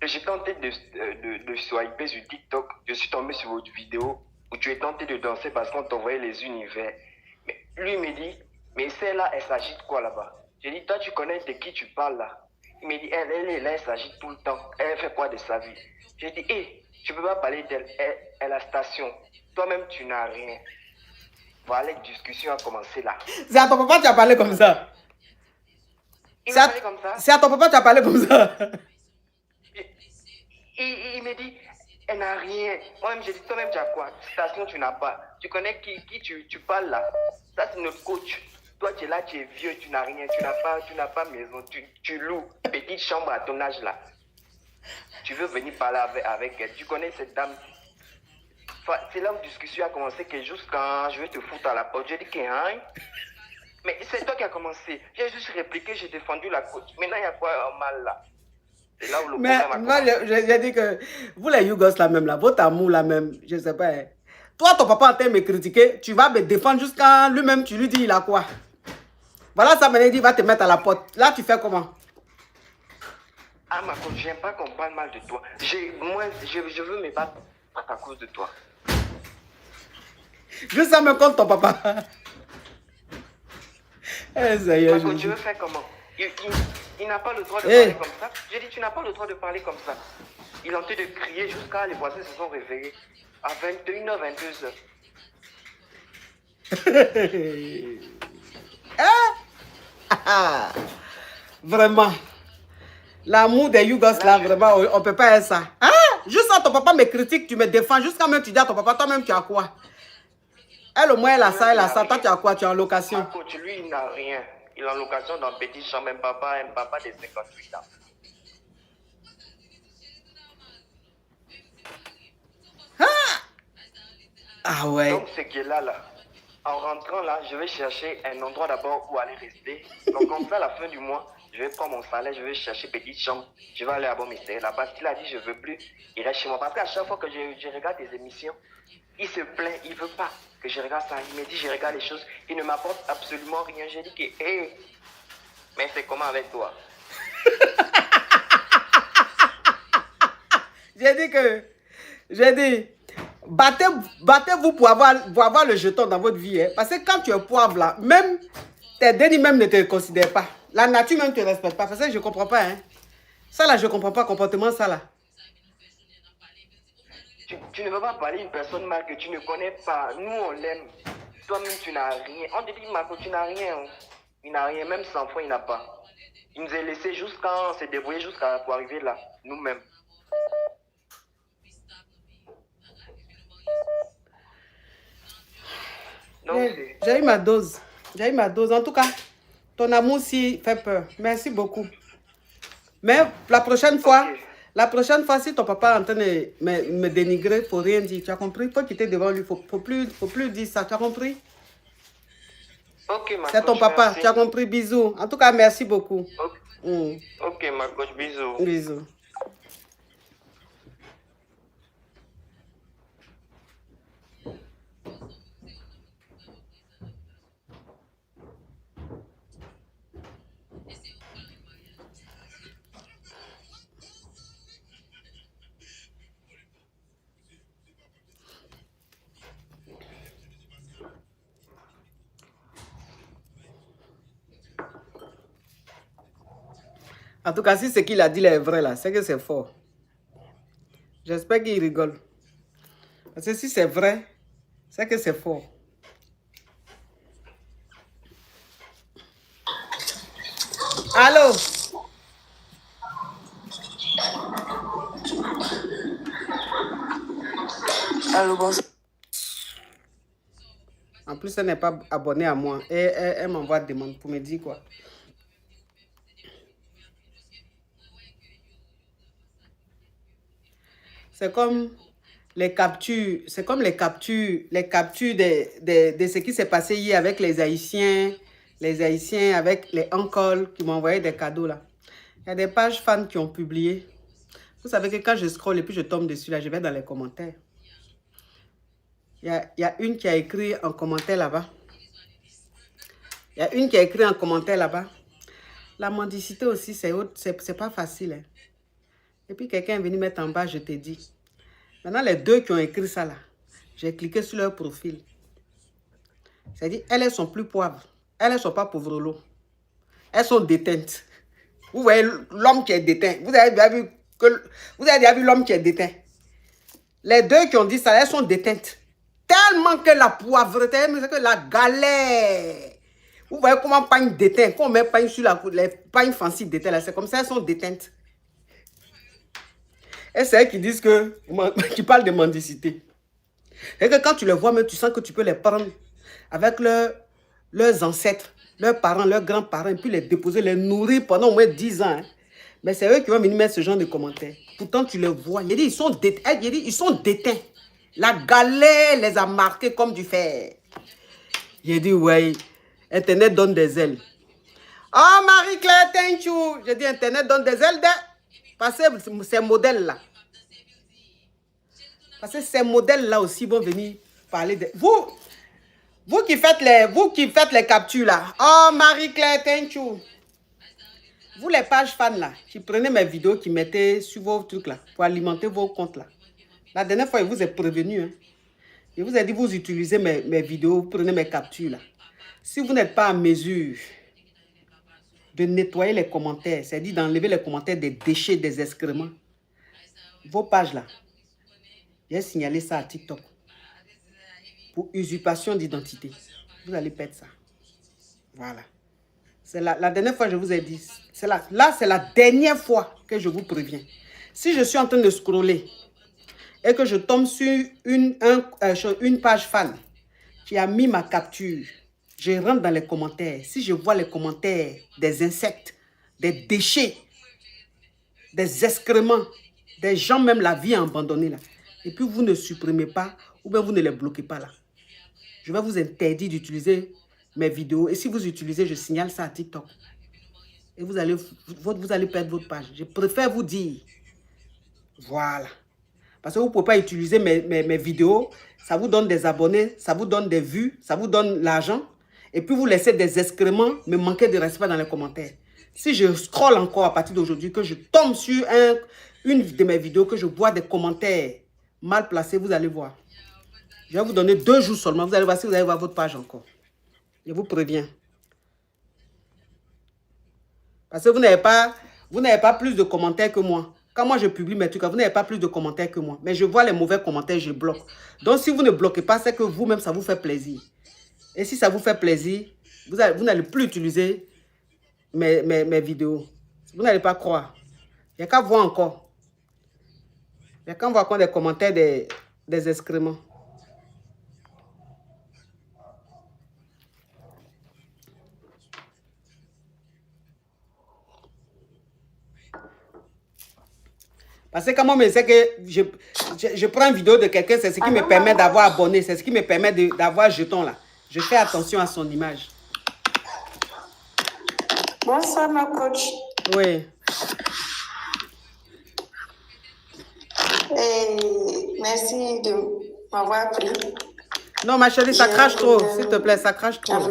Et j'ai tenté de swiper sur TikTok. Je suis tombé sur votre vidéo où tu es tenté de danser parce qu'on t'envoyait les univers. Mais lui me dit, mais celle-là, elle s'agit de quoi là-bas? J'ai dit, toi, tu connais de qui tu parles là? Il me dit, elle est là, elle s'agit tout le temps. Elle fait quoi de sa vie? J'ai dit, hé, tu peux pas parler d'elle. Elle est la station. Toi-même, tu n'as rien. Voilà, la discussion a commencé là. C'est à ton papa que tu as parlé comme ça. Il m'a parlé comme ça. C'est à ton papa que tu as parlé comme ça. Il me dit, elle n'a rien. Moi-même, j'ai dit, toi-même, tu as quoi? Station, tu n'as pas. Tu connais qui tu parles là? Ça, c'est notre coach. Toi, tu es là, tu es vieux, tu n'as rien. Tu n'as pas maison. Tu loues une petite chambre à ton âge là. Tu veux venir parler avec elle. Tu connais cette dame. Enfin, c'est là où la discussion a commencé que juste quand je vais te foutre à la porte, j'ai dit que hein? Mais c'est toi qui as commencé. J'ai juste répliqué, j'ai défendu la coach. Maintenant, il y a quoi en mal là? C'est là où le problème a commencé. Moi, j'ai dit que vous les Yougos là même là, votre amour là même, je sais pas. Hein. Toi, ton papa en train de me critiquer, tu vas me défendre jusqu'à lui-même, tu lui dis il a quoi? Voilà, ça maintenant il dit il va te mettre à la porte. Là, tu fais comment? Ah, ma coach, j'aime pas qu'on parle mal de toi. Moi, je veux me battre à cause de toi. Juste ça me compte ton papa. Eh, Seigneur, Ma coach, je veux faire comment? Il n'a pas le droit de parler comme ça. J'ai dit, tu n'as pas le droit de parler comme ça. Il est en train de crier jusqu'à les voisins se sont réveillés à 21h, 22h. Vraiment. L'amour des Yougos là, vraiment, on ne peut pas être ça. Hein? Juste quand ton papa me critique, tu me défends. Jusqu'à même tu dis à ton papa, toi-même tu as quoi? Elle au moins elle a ça, elle a ça. Toi tu as quoi? Tu es en location. Ma coach, lui, il n'a rien. Il est en location dans un petit champ, un papa de 58 ans. Ah ouais. Donc, ce qui est là, en rentrant là, je vais chercher un endroit d'abord où aller rester. Donc, comme ça, à la fin du mois, je vais prendre mon salaire, je vais chercher petite chambre. Je vais aller à Bon-Mystère là-bas. Parce qu'il a dit, je ne veux plus, il reste chez moi. Parce qu'à chaque fois que je regarde des émissions, il se plaint, il ne veut pas que je regarde ça. Il me dit, je regarde les choses, il ne m'apporte absolument rien. J'ai dit que, hé, mais c'est comment avec toi? J'ai dit, Battez-vous pour avoir le jeton dans votre vie. Hein. Parce que quand tu es poivre là, même tes dénis même ne te considèrent pas. La nature même ne te respecte pas. Parce que je ne comprends pas. Hein. Ça là, je ne comprends pas. Comportement ça là. Tu ne veux pas parler à une personne mal que tu ne connais pas. Nous, on l'aime. Toi-même, tu n'as rien. On te dit, Marco, tu n'as rien. Hein. Il n'a rien. Même 100 francs, il n'a pas. Il nous a laissé jusqu'à se débrouiller pour arriver là. Nous-mêmes. J'ai eu ma dose. J'ai eu ma dose. En tout cas, ton amour aussi fait peur. Merci beaucoup. Mais la prochaine fois, si ton papa est en train de me dénigrer, il ne faut rien dire. Tu as compris? Il faut quitter devant lui. Il ne faut plus dire ça. Tu as compris? Ok, ma c'est ton papa. Merci. Tu as compris? Bisous. En tout cas, merci beaucoup. Ok, ma coach. Bisous. Bisous. En tout cas, si ce qu'il a dit là est vrai, là, c'est que c'est fort. J'espère qu'il rigole. Parce que si c'est vrai, c'est que c'est fort. Allô? Allô, bonjour. En plus, elle n'est pas abonnée à moi. Et elle m'envoie des demandes pour me dire quoi. C'est comme les captures, de ce qui s'est passé hier avec les Haïtiens avec les uncles qui m'ont envoyé des cadeaux là. Il y a des pages fans qui ont publié. Vous savez que quand je scrolle et puis je tombe dessus là, je vais dans les commentaires. Il y a une qui a écrit en commentaire là-bas. La mendicité aussi, c'est pas facile. Hein. Et puis quelqu'un est venu mettre en bas, je t'ai dit. Maintenant, les deux qui ont écrit ça là, j'ai cliqué sur leur profil. C'est-à-dire, elles sont plus poivres. Elles ne sont pas pauvrelots. Elles sont déteintes. Vous voyez l'homme qui est déteint. Vous avez déjà vu l'homme qui est déteint. Les deux qui ont dit ça, elles sont déteintes. Tellement que la poivreté, que la galère. Vous voyez comment pagne déteint. Quand on met pagne sur les pagnes fancy déteint, c'est comme ça, elles sont déteintes. Et c'est elles qui disent qui parlent de mendicité. Et que quand tu les vois, même, tu sens que tu peux les prendre avec leurs ancêtres, leurs parents, leurs grands-parents, et puis les déposer, les nourrir pendant au moins 10 ans. Hein. Mais c'est eux qui vont venir mettre ce genre de commentaires. Pourtant, tu les vois. Il dit, ils sont déteints. La galère les a marqués comme du fer. J'ai dit, ouais, Internet donne des ailes. Oh, Marie-Claire, thank you. J'ai dit, Internet donne des ailes. Parce que ces modèles-là. Parce que ces modèles-là aussi vont venir parler de... Vous qui faites les captures là. Oh, Marie-Claire, thank you. Vous les pages fans là, qui prenez mes vidéos, qui mettez sur vos trucs là, pour alimenter vos comptes là. La dernière fois, je vous ai prévenu. Hein. Je vous ai dit, vous utilisez mes vidéos, vous prenez mes captures là. Si vous n'êtes pas en mesure de nettoyer les commentaires, c'est-à-dire d'enlever les commentaires des déchets, des excréments, vos pages là, j'ai signalé ça à TikTok pour usurpation d'identité. Vous allez perdre ça. Voilà. C'est la dernière fois que je vous ai dit. Là, c'est la dernière fois que je vous préviens. Si je suis en train de scroller et que je tombe sur une page fan qui a mis ma capture, je rentre dans les commentaires. Si je vois les commentaires des insectes, des déchets, des excréments, des gens même la vie abandonnée là, et puis vous ne supprimez pas ou bien vous ne les bloquez pas là, je vais vous interdire d'utiliser mes vidéos. Et si vous utilisez, je signale ça à TikTok. Et vous allez perdre votre page. Je préfère vous dire. Voilà. Parce que vous ne pouvez pas utiliser mes vidéos. Ça vous donne des abonnés, ça vous donne des vues, ça vous donne l'argent. Et puis vous laissez des excréments, me manquer de respect dans les commentaires. Si je scrolle encore à partir d'aujourd'hui, que je tombe sur une de mes vidéos, que je vois des commentaires mal placés, vous allez voir. Je vais vous donner 2 jours seulement. Vous allez voir si vous allez voir votre page encore. Je vous préviens. Parce que vous n'avez pas plus de commentaires que moi. Quand moi je publie mes trucs, vous n'avez pas plus de commentaires que moi. Mais je vois les mauvais commentaires, je bloque. Donc si vous ne bloquez pas, c'est que vous-même, ça vous fait plaisir. Et si ça vous fait plaisir, vous n'allez plus utiliser mes vidéos. Vous n'allez pas croire. Il n'y a qu'à voir encore. Il n'y a qu'à voir encore des commentaires des excréments. Parce que quand moi, je sais que je prends une vidéo de quelqu'un, c'est ce qui me permet d'avoir abonné, c'est ce qui me permet d'avoir jeton là. Je fais attention à son image. Bonsoir, ma coach. Oui. Et merci de m'avoir appris. Non, ma chérie, ça crache trop. S'il te plaît, ça crache trop.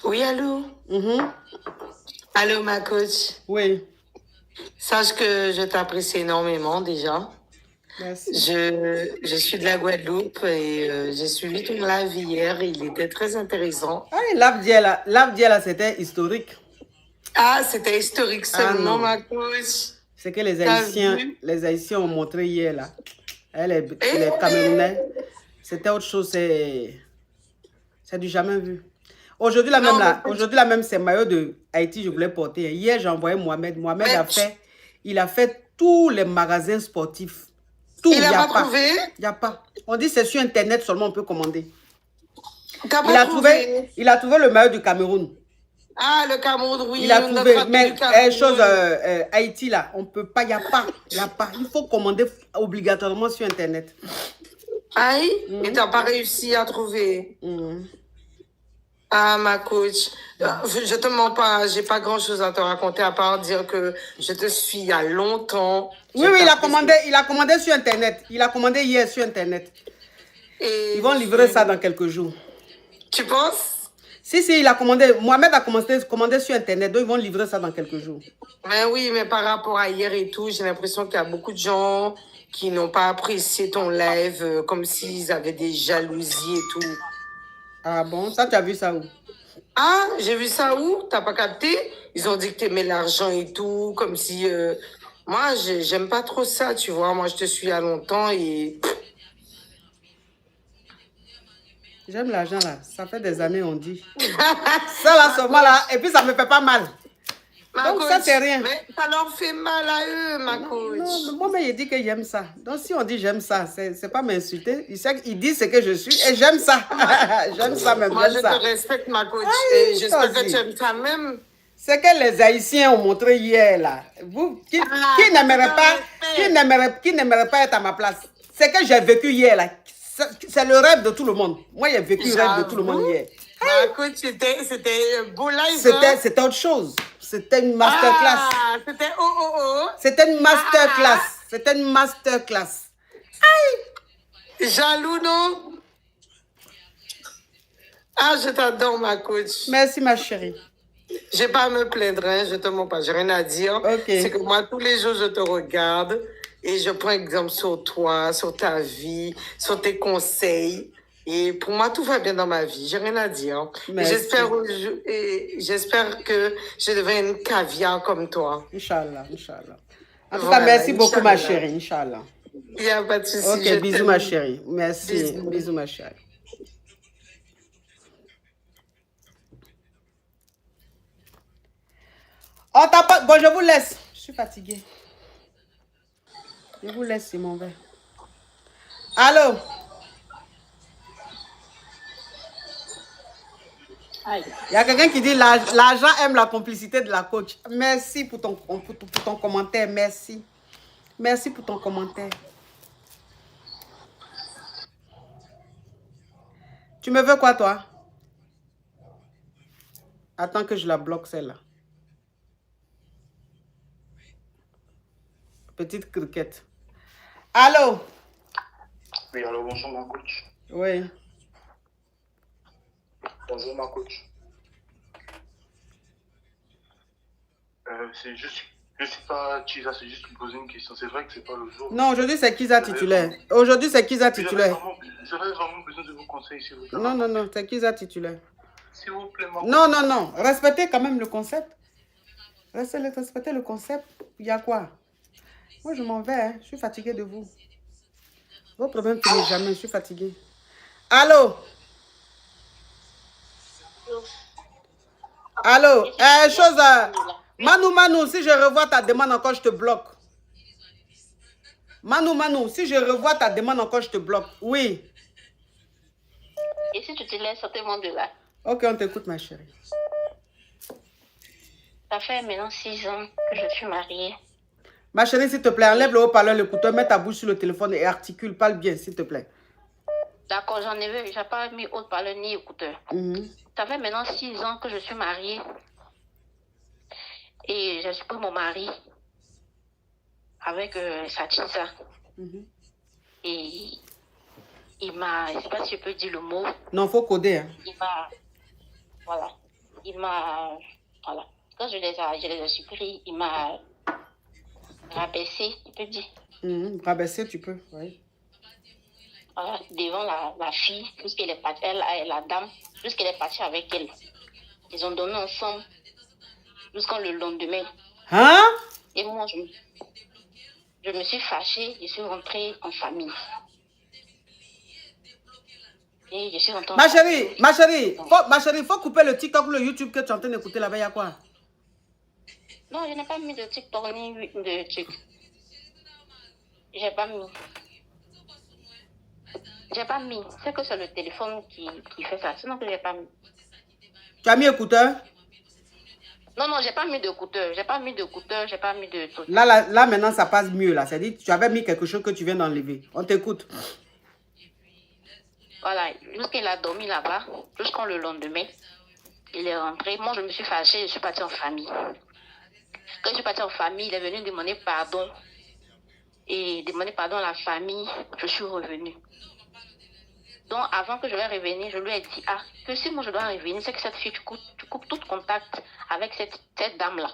Oui, allô? Allô, ma coach. Oui. Sache que je t'apprécie énormément déjà. Merci. Je suis de la Guadeloupe et j'ai suivi ton live hier. Il était très intéressant. Ah, l'Ave d'hier là, c'était historique. Ah, c'était historique seulement, non. ma coach. C'est que les Haïtiens ont montré hier là. Les Camerounais. C'était autre chose, c'est du jamais vu. Aujourd'hui là même, c'est maillot de Haïti, je voulais porter. Hier, j'ai envoyé Mohamed. Mohamed il a fait tous les magasins sportifs. Tout, il n'a pas trouvé? Il n'y a pas. On dit c'est sur Internet seulement on peut commander. Il a trouvé le maillot du Cameroun. Ah, le Cameroun, oui. Il a trouvé. Mais Haïti là, on ne peut pas, il n'y a pas. Il faut commander obligatoirement sur Internet. Aïe, et tu n'as pas réussi à trouver. Ah, ma coach, je te mens pas, j'ai pas grand chose à te raconter à part dire que je te suis il y a longtemps. Oui, il a commandé sur Internet. Il a commandé hier sur Internet. Et ils vont livrer ça dans quelques jours. Tu penses? Si, il a commandé. Mohamed a commandé sur Internet, donc ils vont livrer ça dans quelques jours. Mais oui, mais par rapport à hier et tout, j'ai l'impression qu'il y a beaucoup de gens qui n'ont pas apprécié ton live, comme s'ils avaient des jalousies et tout. Ah bon? Ça, tu as vu ça où? Ah, j'ai vu ça où? T'as pas capté? Ils ont dit que t'aimais l'argent et tout, comme si... Moi, j'aime pas trop ça, tu vois. Moi, je te suis à longtemps et... J'aime l'argent, là. Ça fait des années, on dit. Ça, là, seulement, là. Et puis, ça me fait pas mal. Donc, ça, c'est rien. Mais ça leur fait mal à eux, ma coach. Non, moi, il dit que j'aime ça. Donc, si on dit j'aime ça, c'est pas m'insulter. Il dit ce que je suis et j'aime ça. J'aime ça même. Moi, je te respecte, ma coach. Et j'espère que tu aimes ça même. C'est que les Haïtiens ont montré hier, là. Vous, qui n'aimerait pas être à ma place? C'est que j'ai vécu hier, là. C'est le rêve de tout le monde. Moi, j'ai vécu le rêve de tout le monde hier. Ma coach, c'était beau live. C'était autre chose. C'était une masterclass. Ah, c'était C'était une masterclass. C'était une masterclass. Aïe! Jaloux, non? Ah, je t'adore, ma coach. Merci, ma chérie. Je n'ai pas à me plaindre, hein, je te mens pas, j'ai rien à dire. Okay. C'est que moi, tous les jours, je te regarde et je prends exemple sur toi, sur ta vie, sur tes conseils. Et pour moi, tout va bien dans ma vie. J'ai rien à dire. J'espère que je devienne caviar comme toi. Inch'Allah, Inch'Allah. En tout cas, merci beaucoup, ma chérie. Inch'Allah. Il n'y a pas de souci. Ok, bisous, ma chérie. Merci. Bisous, ma chérie. Oh, t'as pas... Bon, je vous laisse. Je suis fatiguée. Je vous laisse, c'est mon verre. Allô? Il y a quelqu'un qui dit l'argent aime la complicité de la coach. Merci pour ton commentaire. Merci. Merci pour ton commentaire. Tu me veux quoi, toi? Attends que je la bloque, celle-là. Petite criquette. Allô? Oui, alors bonjour ma coach. Oui. Bonjour ma coach. C'est juste, je suis pas Chiza, c'est juste pour poser une question. C'est vrai que c'est pas le jour. Non, aujourd'hui c'est Kiza titulaire. Aujourd'hui c'est Kiza titulaire. J'aurais vraiment besoin de vos conseils, s'il vous plaît. Non, non, non, c'est Kiza titulaire. S'il vous plaît, non, non, non. Respectez quand même le concept. Respectez le concept. Il y a quoi? Moi, je m'en vais. Hein. Je suis fatiguée de vous. Vos problèmes finissent jamais. Je suis fatiguée. Allô? Allô? Manu, si je revois ta demande encore, je te bloque. Manu, si je revois ta demande encore, je te bloque. Oui. Et si tu te laisses sortir de là? Ok, on t'écoute, ma chérie. Ça fait maintenant 6 ans que je suis mariée. Ma chérie, s'il te plaît, enlève le haut-parleur, l'écouteur, mets ta bouche sur le téléphone et articule, parle bien, s'il te plaît. D'accord, j'en ai vu, j'ai pas mis haut-parleur ni écouteur. Ça fait maintenant 6 ans que je suis mariée. Et j'ai pris mon mari avec Satisa. Et il m'a, je ne sais pas si je peux dire le mot. Non, il faut coder. Hein. Voilà. Quand je les ai surpris, il m'a rabaissé, tu peux dire. Rabaissé, tu peux, oui. Voilà, devant la fille, puisqu'elle est partie, la dame, puisqu'elle est partie avec elle. Ils ont dormi ensemble jusqu'au le lendemain. Hein? Et moi, je me suis fâchée, je suis rentrée en famille. Et je suis rentrée ma chérie, il faut couper le TikTok ou le YouTube que tu es en train d'écouter là-bas, il y a quoi? Non, je n'ai pas mis de TikTok ni de truc. J'ai pas mis. C'est que c'est le téléphone qui fait ça. Sinon que j'ai pas mis. Tu as mis écouteur? Non, j'ai pas mis d'écouteur. J'ai pas mis de truc. Là, maintenant, ça passe mieux, là. C'est-à-dire tu avais mis quelque chose que tu viens d'enlever. On t'écoute. Voilà. Jusqu'il a dormi là-bas, jusqu'au le lendemain, il est rentré. Moi, je me suis fâchée, je suis partie en famille. Quand je suis partie en famille, il est venu demander pardon. Et demander pardon à la famille, je suis revenue. Donc, avant que je vais revenir, je lui ai dit, que si moi je dois revenir, c'est que cette fille, tu coupes tout contact avec cette dame-là.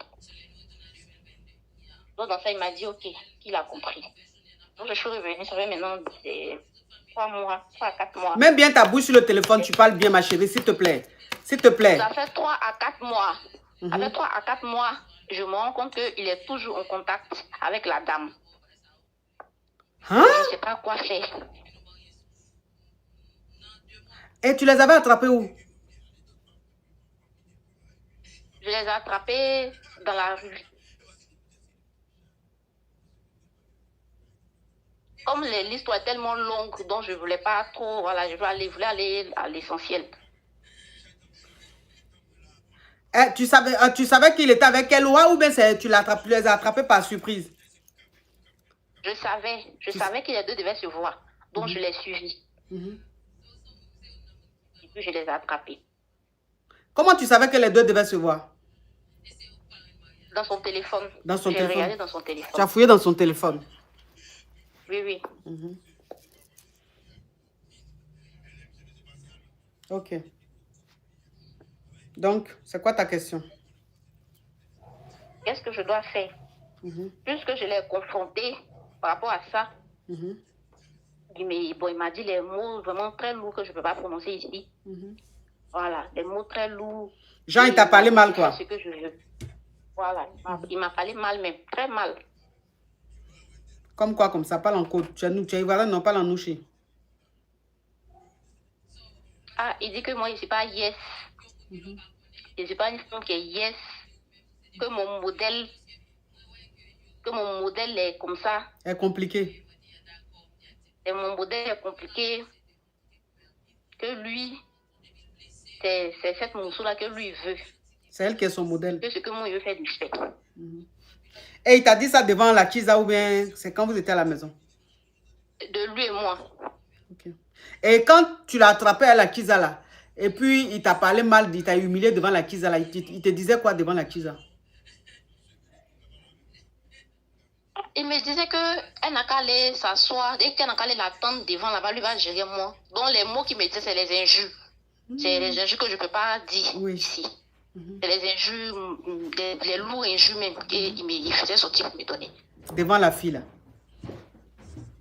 Donc, dans ça, il m'a dit, ok, qu'il a compris. Donc, je suis revenue, ça fait maintenant 3 mois, 3 à 4 mois. Mets bien ta bouche sur le téléphone, tu parles bien, ma chérie, s'il te plaît. S'il te plaît. Ça fait 3 à 4 mois. Après 3 à 4 mois, je me rends compte qu'il est toujours en contact avec la dame. Hein? Je ne sais pas quoi faire. Et tu les avais attrapés où? Je les ai attrapés dans la rue. Comme l'histoire est tellement longue, donc je ne voulais pas trop, voilà, je voulais aller à l'essentiel. Tu savais qu'il était avec elle ou bien tu les as attrapés par surprise? Je savais que les deux devaient se voir, donc je les suivis. Et puis je les ai attrapés. Comment tu savais que les deux devaient se voir? Dans son téléphone. Dans son téléphone. J'ai regardé dans son téléphone. Tu as fouillé dans son téléphone? Oui. Ok. Donc, c'est quoi ta question? Qu'est-ce que je dois faire? Puisque je l'ai confronté par rapport à ça, il m'a dit les mots vraiment très lourds que je ne peux pas prononcer ici. Voilà, des mots très lourds. Jean, il t'a parlé mal, quoi? C'est ce que je veux. Voilà, il m'a parlé mal même, très mal. Comme quoi, comme ça, parle en code. Tu es ivoirien, non, parle en nouché. Il dit que moi, je ne suis pas yes. Je ne suis pas une femme qui est yes. Que mon modèle est comme ça. Est compliqué. Et mon modèle est compliqué. Que lui, c'est cette morceau-là que lui veut. C'est elle qui est son modèle. Que ce que moi, je fais du fait. Et il t'a dit ça devant la Chiza ou bien c'est quand vous étiez à la maison? De lui et moi. Okay. Et quand tu l'as attrapé à la Chiza là, et puis il t'a parlé mal, il t'a humilié devant la Chiza là, il te disait quoi devant la Chiza? Il me disait qu'elle n'a qu'à aller s'asseoir et qu'elle n'a qu'à aller l'attendre devant là-bas, lui va gérer moi. Donc les mots qu'il me disait, c'est les injures. C'est les injures que je ne peux pas dire ici. Les injures, les lourds injures même, il faisait sortir pour me donner. Devant la fille, là.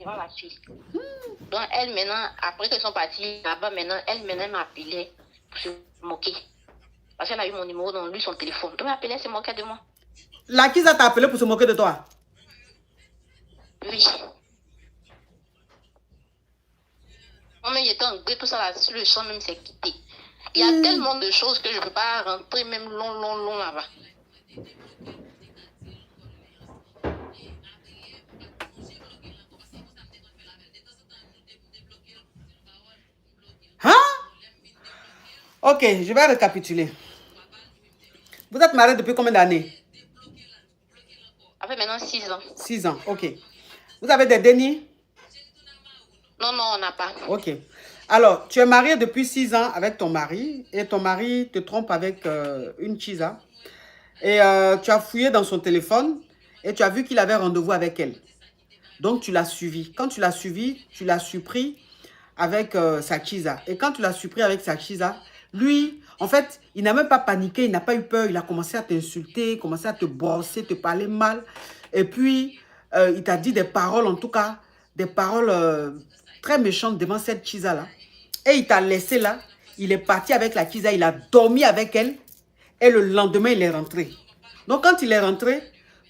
Devant la fille. Donc, elle, maintenant, après qu'ils sont partis là-bas, maintenant, elle m'appelait pour se moquer. Parce qu'elle a eu mon numéro dans lui, son téléphone. Donc, elle m'appelait, se moquer de moi. La qui t'a appelé pour se moquer de toi? Oui. Moi-même, j'étais en gré, tout ça là, sur le champ même, c'est quitté. Il y a tellement de choses que je ne peux pas rentrer même long là-bas. Hein? Ok, je vais récapituler. Vous êtes mariés depuis combien d'années? Ça fait maintenant 6 ans. 6 ans, ok. Vous avez des dénis? Non, on n'a pas. Ok. Alors, tu es marié depuis 6 ans avec ton mari et ton mari te trompe avec une chisa. Et tu as fouillé dans son téléphone et tu as vu qu'il avait rendez-vous avec elle. Donc, tu l'as suivi. Quand tu l'as suivi, tu l'as surpris avec sa chisa. Et quand tu l'as surpris avec sa chisa, lui, en fait, il n'a même pas paniqué, il n'a pas eu peur. Il a commencé à t'insulter, commencé à te brosser, te parler mal. Et puis, il t'a dit des paroles, en tout cas, des paroles très méchantes devant cette chisa-là. Et il t'a laissé là. Il est parti avec la chisa, il a dormi avec elle. Et le lendemain, il est rentré. Donc, quand il est rentré,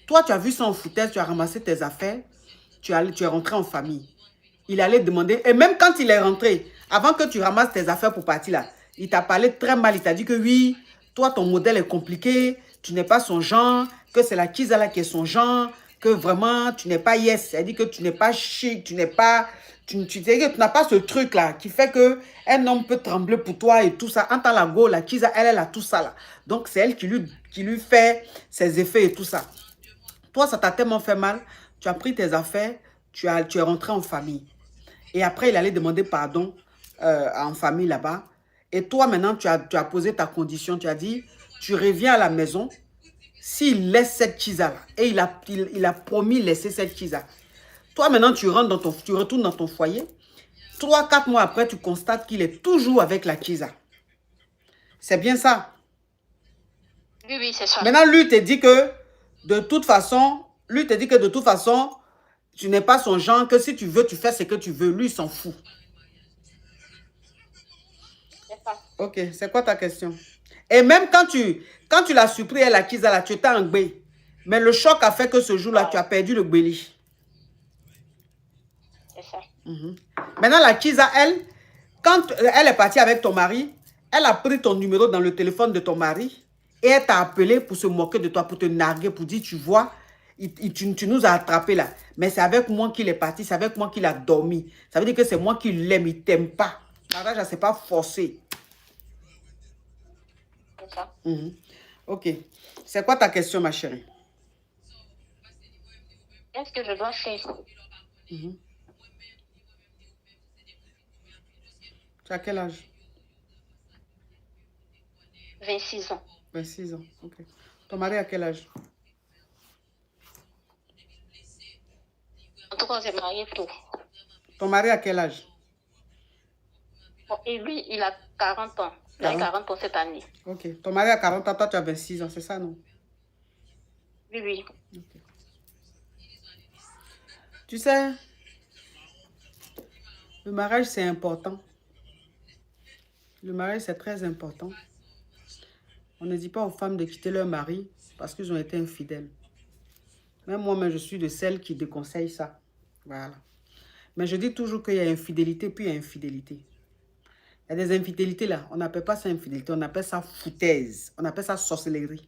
toi, tu as vu ça en foutaise, tu as ramassé tes affaires, tu es rentré en famille. Il allait demander, et même quand il est rentré, avant que tu ramasses tes affaires pour partir là, il t'a parlé très mal, il t'a dit que oui, toi, ton modèle est compliqué, tu n'es pas son genre, que c'est la chisa là qui est son genre, que vraiment, tu n'es pas yes, c'est-à-dire que tu n'es pas chic, tu n'es pas... Tu n'as pas ce truc-là qui fait qu'un homme peut trembler pour toi et tout ça. En tant la go, la Kiza, elle a tout ça là. Donc, c'est elle qui lui fait ses effets et tout ça. Toi, ça t'a tellement fait mal. Tu as pris tes affaires, tu es rentré en famille. Et après, il allait demander pardon en famille là-bas. Et toi, maintenant, tu as posé ta condition. Tu as dit, tu reviens à la maison s'il laisse cette Kiza là. Et il a promis laisser cette Kiza. Toi, maintenant, tu retournes dans ton foyer. 3-4 mois après, tu constates qu'il est toujours avec la Kiza. C'est bien ça? Oui, c'est ça. Maintenant, lui te dit que, de toute façon, tu n'es pas son genre, que si tu veux, tu fais ce que tu veux. Lui, il s'en fout. C'est ça. Ok, c'est quoi ta question? Et même quand tu l'as surpris à la Kiza, là, tu étais en gbé. Mais le choc a fait que ce jour-là, tu as perdu le gbéli. C'est ça. Maintenant, la Kiza, elle, quand elle est partie avec ton mari, elle a pris ton numéro dans le téléphone de ton mari et elle t'a appelé pour se moquer de toi, pour te narguer, pour dire, tu vois, tu nous as attrapés là. Mais c'est avec moi qu'il est parti, c'est avec moi qu'il a dormi. Ça veut dire que c'est moi qui l'aime, il ne t'aime pas. Mariage, c'est pas forcé. C'est ça. Ok. C'est quoi ta question, ma chérie? Qu'est-ce que je dois faire? Tu as quel âge? 26 ans. 26 ans, ok. Ton mari a quel âge? En tout cas, on s'est mariés tôt. Ton mari a quel âge? Bon, et lui, il a 40 ans. Il a 40 ans cette année. Ok. Ton mari a 40 ans, toi tu as 26 ans, c'est ça, non? Oui. Okay. Tu sais, le mariage, c'est important. Le mariage, c'est très important. On ne dit pas aux femmes de quitter leur mari parce qu'ils ont été infidèles. Même moi-même, je suis de celles qui déconseillent ça. Voilà. Mais je dis toujours qu'il y a infidélité, puis il y a infidélité. Il y a des infidélités là. On n'appelle pas ça infidélité, on appelle ça foutaise. On appelle ça sorcellerie.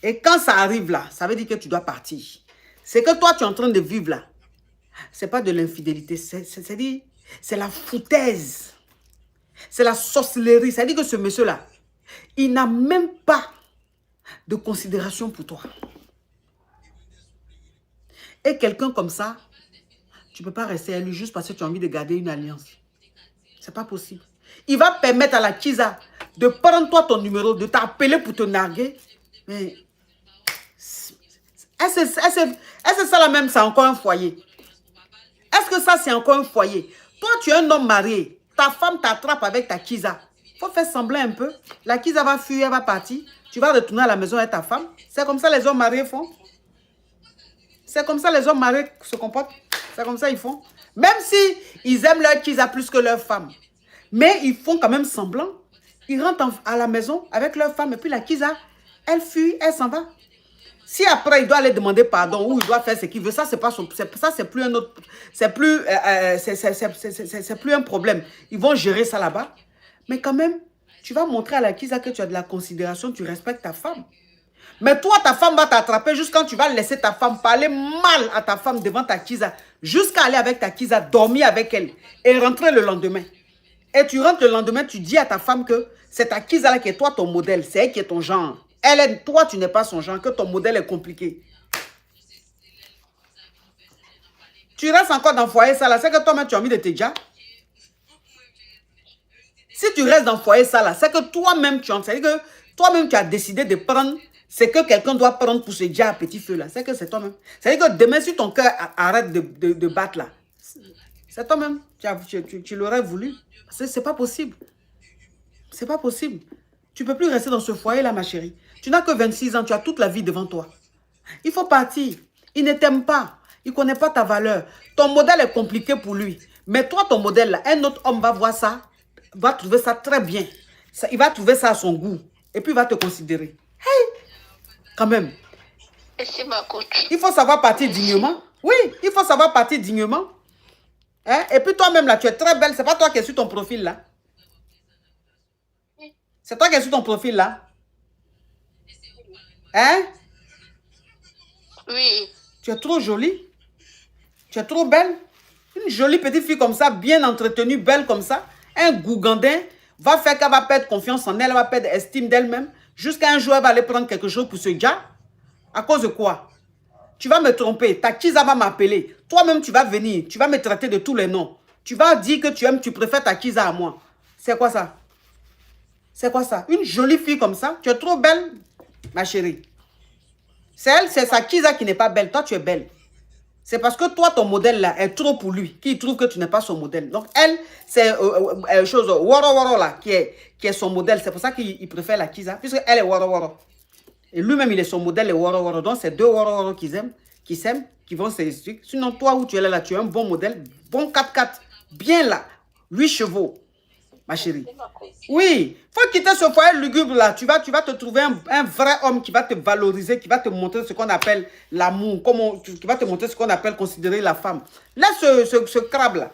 Et quand ça arrive là, ça veut dire que tu dois partir. C'est que toi, tu es en train de vivre là. Ce n'est pas de l'infidélité, c'est la foutaise. C'est la sorcellerie. Ça veut dire que ce monsieur-là, il n'a même pas de considération pour toi. Et quelqu'un comme ça, tu ne peux pas rester à lui juste parce que tu as envie de garder une alliance. Ce n'est pas possible. Il va permettre à la Kiza de prendre toi ton numéro, de t'appeler pour te narguer. Mais est-ce que ça là même, c'est encore un foyer? Est-ce que ça, c'est encore un foyer? Toi, tu es un homme marié. Ta femme t'attrape avec ta Kiza. faut faire semblant un peu. La Kiza va fuir, elle va partir. Tu vas retourner à la maison avec ta femme. C'est comme ça les hommes mariés font. C'est comme ça les hommes mariés se comportent. C'est comme ça ils font. Même si ils aiment leur Kiza plus que leur femme. Mais ils font quand même semblant. Ils rentrent à la maison avec leur femme et puis la Kiza, elle fuit, elle s'en va. Si après il doit aller demander pardon ou il doit faire ce qu'il veut, ça c'est pas son, ça c'est plus un autre, c'est plus un problème. Ils vont gérer ça là-bas. Mais quand même, tu vas montrer à la Kiza que tu as de la considération, tu respectes ta femme. Mais toi, ta femme va t'attraper jusqu'à quand tu vas laisser ta femme parler mal à ta femme devant ta Kiza, jusqu'à aller avec ta Kiza, dormir avec elle et rentrer le lendemain. Et tu rentres le lendemain, tu dis à ta femme que c'est ta Kiza là qui est toi ton modèle, c'est elle qui est ton genre. Elle, toi, tu n'es pas son genre, que ton modèle est compliqué. Tu restes encore dans le foyer ça là, c'est que toi-même tu as envie de te dire. Si tu restes dans le foyer ça là, c'est que toi-même tu as décidé de prendre ce que quelqu'un doit prendre pour se dire à petit feu là. C'est que c'est toi-même. C'est-à-dire que demain, si ton cœur arrête de battre là, c'est toi-même. Tu l'aurais voulu. C'est pas possible. C'est pas possible. Tu ne peux plus rester dans ce foyer là, ma chérie. Tu n'as que 26 ans, tu as toute la vie devant toi. Il faut partir. Il ne t'aime pas. Il ne connaît pas ta valeur. Ton modèle est compliqué pour lui. Mais toi, ton modèle là, un autre homme va voir ça, va trouver ça très bien. Il va trouver ça à son goût. Et puis il va te considérer. Hey! Quand même. Merci, ma coach. Il faut savoir partir dignement. Oui, il faut savoir partir dignement. Hein? Et puis toi-même là, tu es très belle. C'est pas toi qui es sur ton profil là. C'est toi qui es sur ton profil là. Hein? Oui. Tu es trop jolie. Tu es trop belle. Une jolie petite fille comme ça, bien entretenue, belle comme ça. Un gougandin va faire qu'elle va perdre confiance en elle, elle va perdre estime d'elle-même. Jusqu'à un jour, elle va aller prendre quelque chose pour se dire. À cause de quoi? Tu vas me tromper. Ta Kiza va m'appeler. Toi-même, tu vas venir. Tu vas me traiter de tous les noms. Tu vas dire que tu aimes, tu préfères ta Kiza à moi. C'est quoi ça? C'est quoi ça? Une jolie fille comme ça? Tu es trop belle, ma chérie. C'est elle, c'est sa Kiza qui n'est pas belle. Toi, tu es belle. C'est parce que toi, ton modèle là est trop pour lui, qu'il trouve que tu n'es pas son modèle. Donc, elle, c'est chose Woro Woro là, qui est son modèle. C'est pour ça qu'il préfère la Kiza, puisqu'elle est Woro Woro. Et lui-même, il est son modèle, les Woro Woro. Donc, c'est deux Woro Woro qui s'aiment, qui vont s'expliquer. Sinon, toi, où tu es là, tu es un bon modèle, bon 4x4, bien là, 8 chevaux, ma chérie. Oui, il faut quitter ce foyer lugubre là. Tu vas te trouver un vrai homme qui va te valoriser, qui va te montrer ce qu'on appelle l'amour, qui va te montrer ce qu'on appelle considérer la femme. Laisse ce crabe là.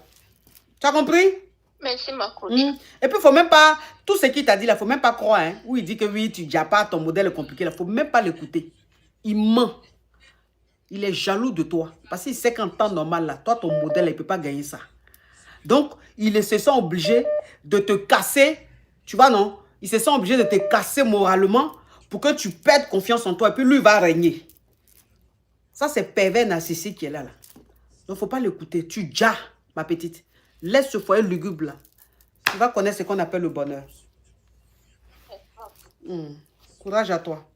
Tu as compris? Merci, ma coach. Et puis, il ne faut même pas, tout ce qu'il t'a dit là, il ne faut même pas croire. Hein, où il dit que oui, tu n'as pas, ton modèle est compliqué. Il ne faut même pas l'écouter. Il ment. Il est jaloux de toi. Parce qu'il sait qu'en temps normal là, toi, ton modèle, il ne peut pas gagner ça. Donc, il se sent obligé de te casser. Tu vois, non? Il se sent obligé de te casser moralement pour que tu perdes confiance en toi. Et puis, lui va régner. Ça, c'est pervers narcissique qui est là. Donc, il ne faut pas l'écouter. Tujas, ma petite. Laisse ce foyer lugubre là. Tu vas connaître ce qu'on appelle le bonheur. Courage à toi.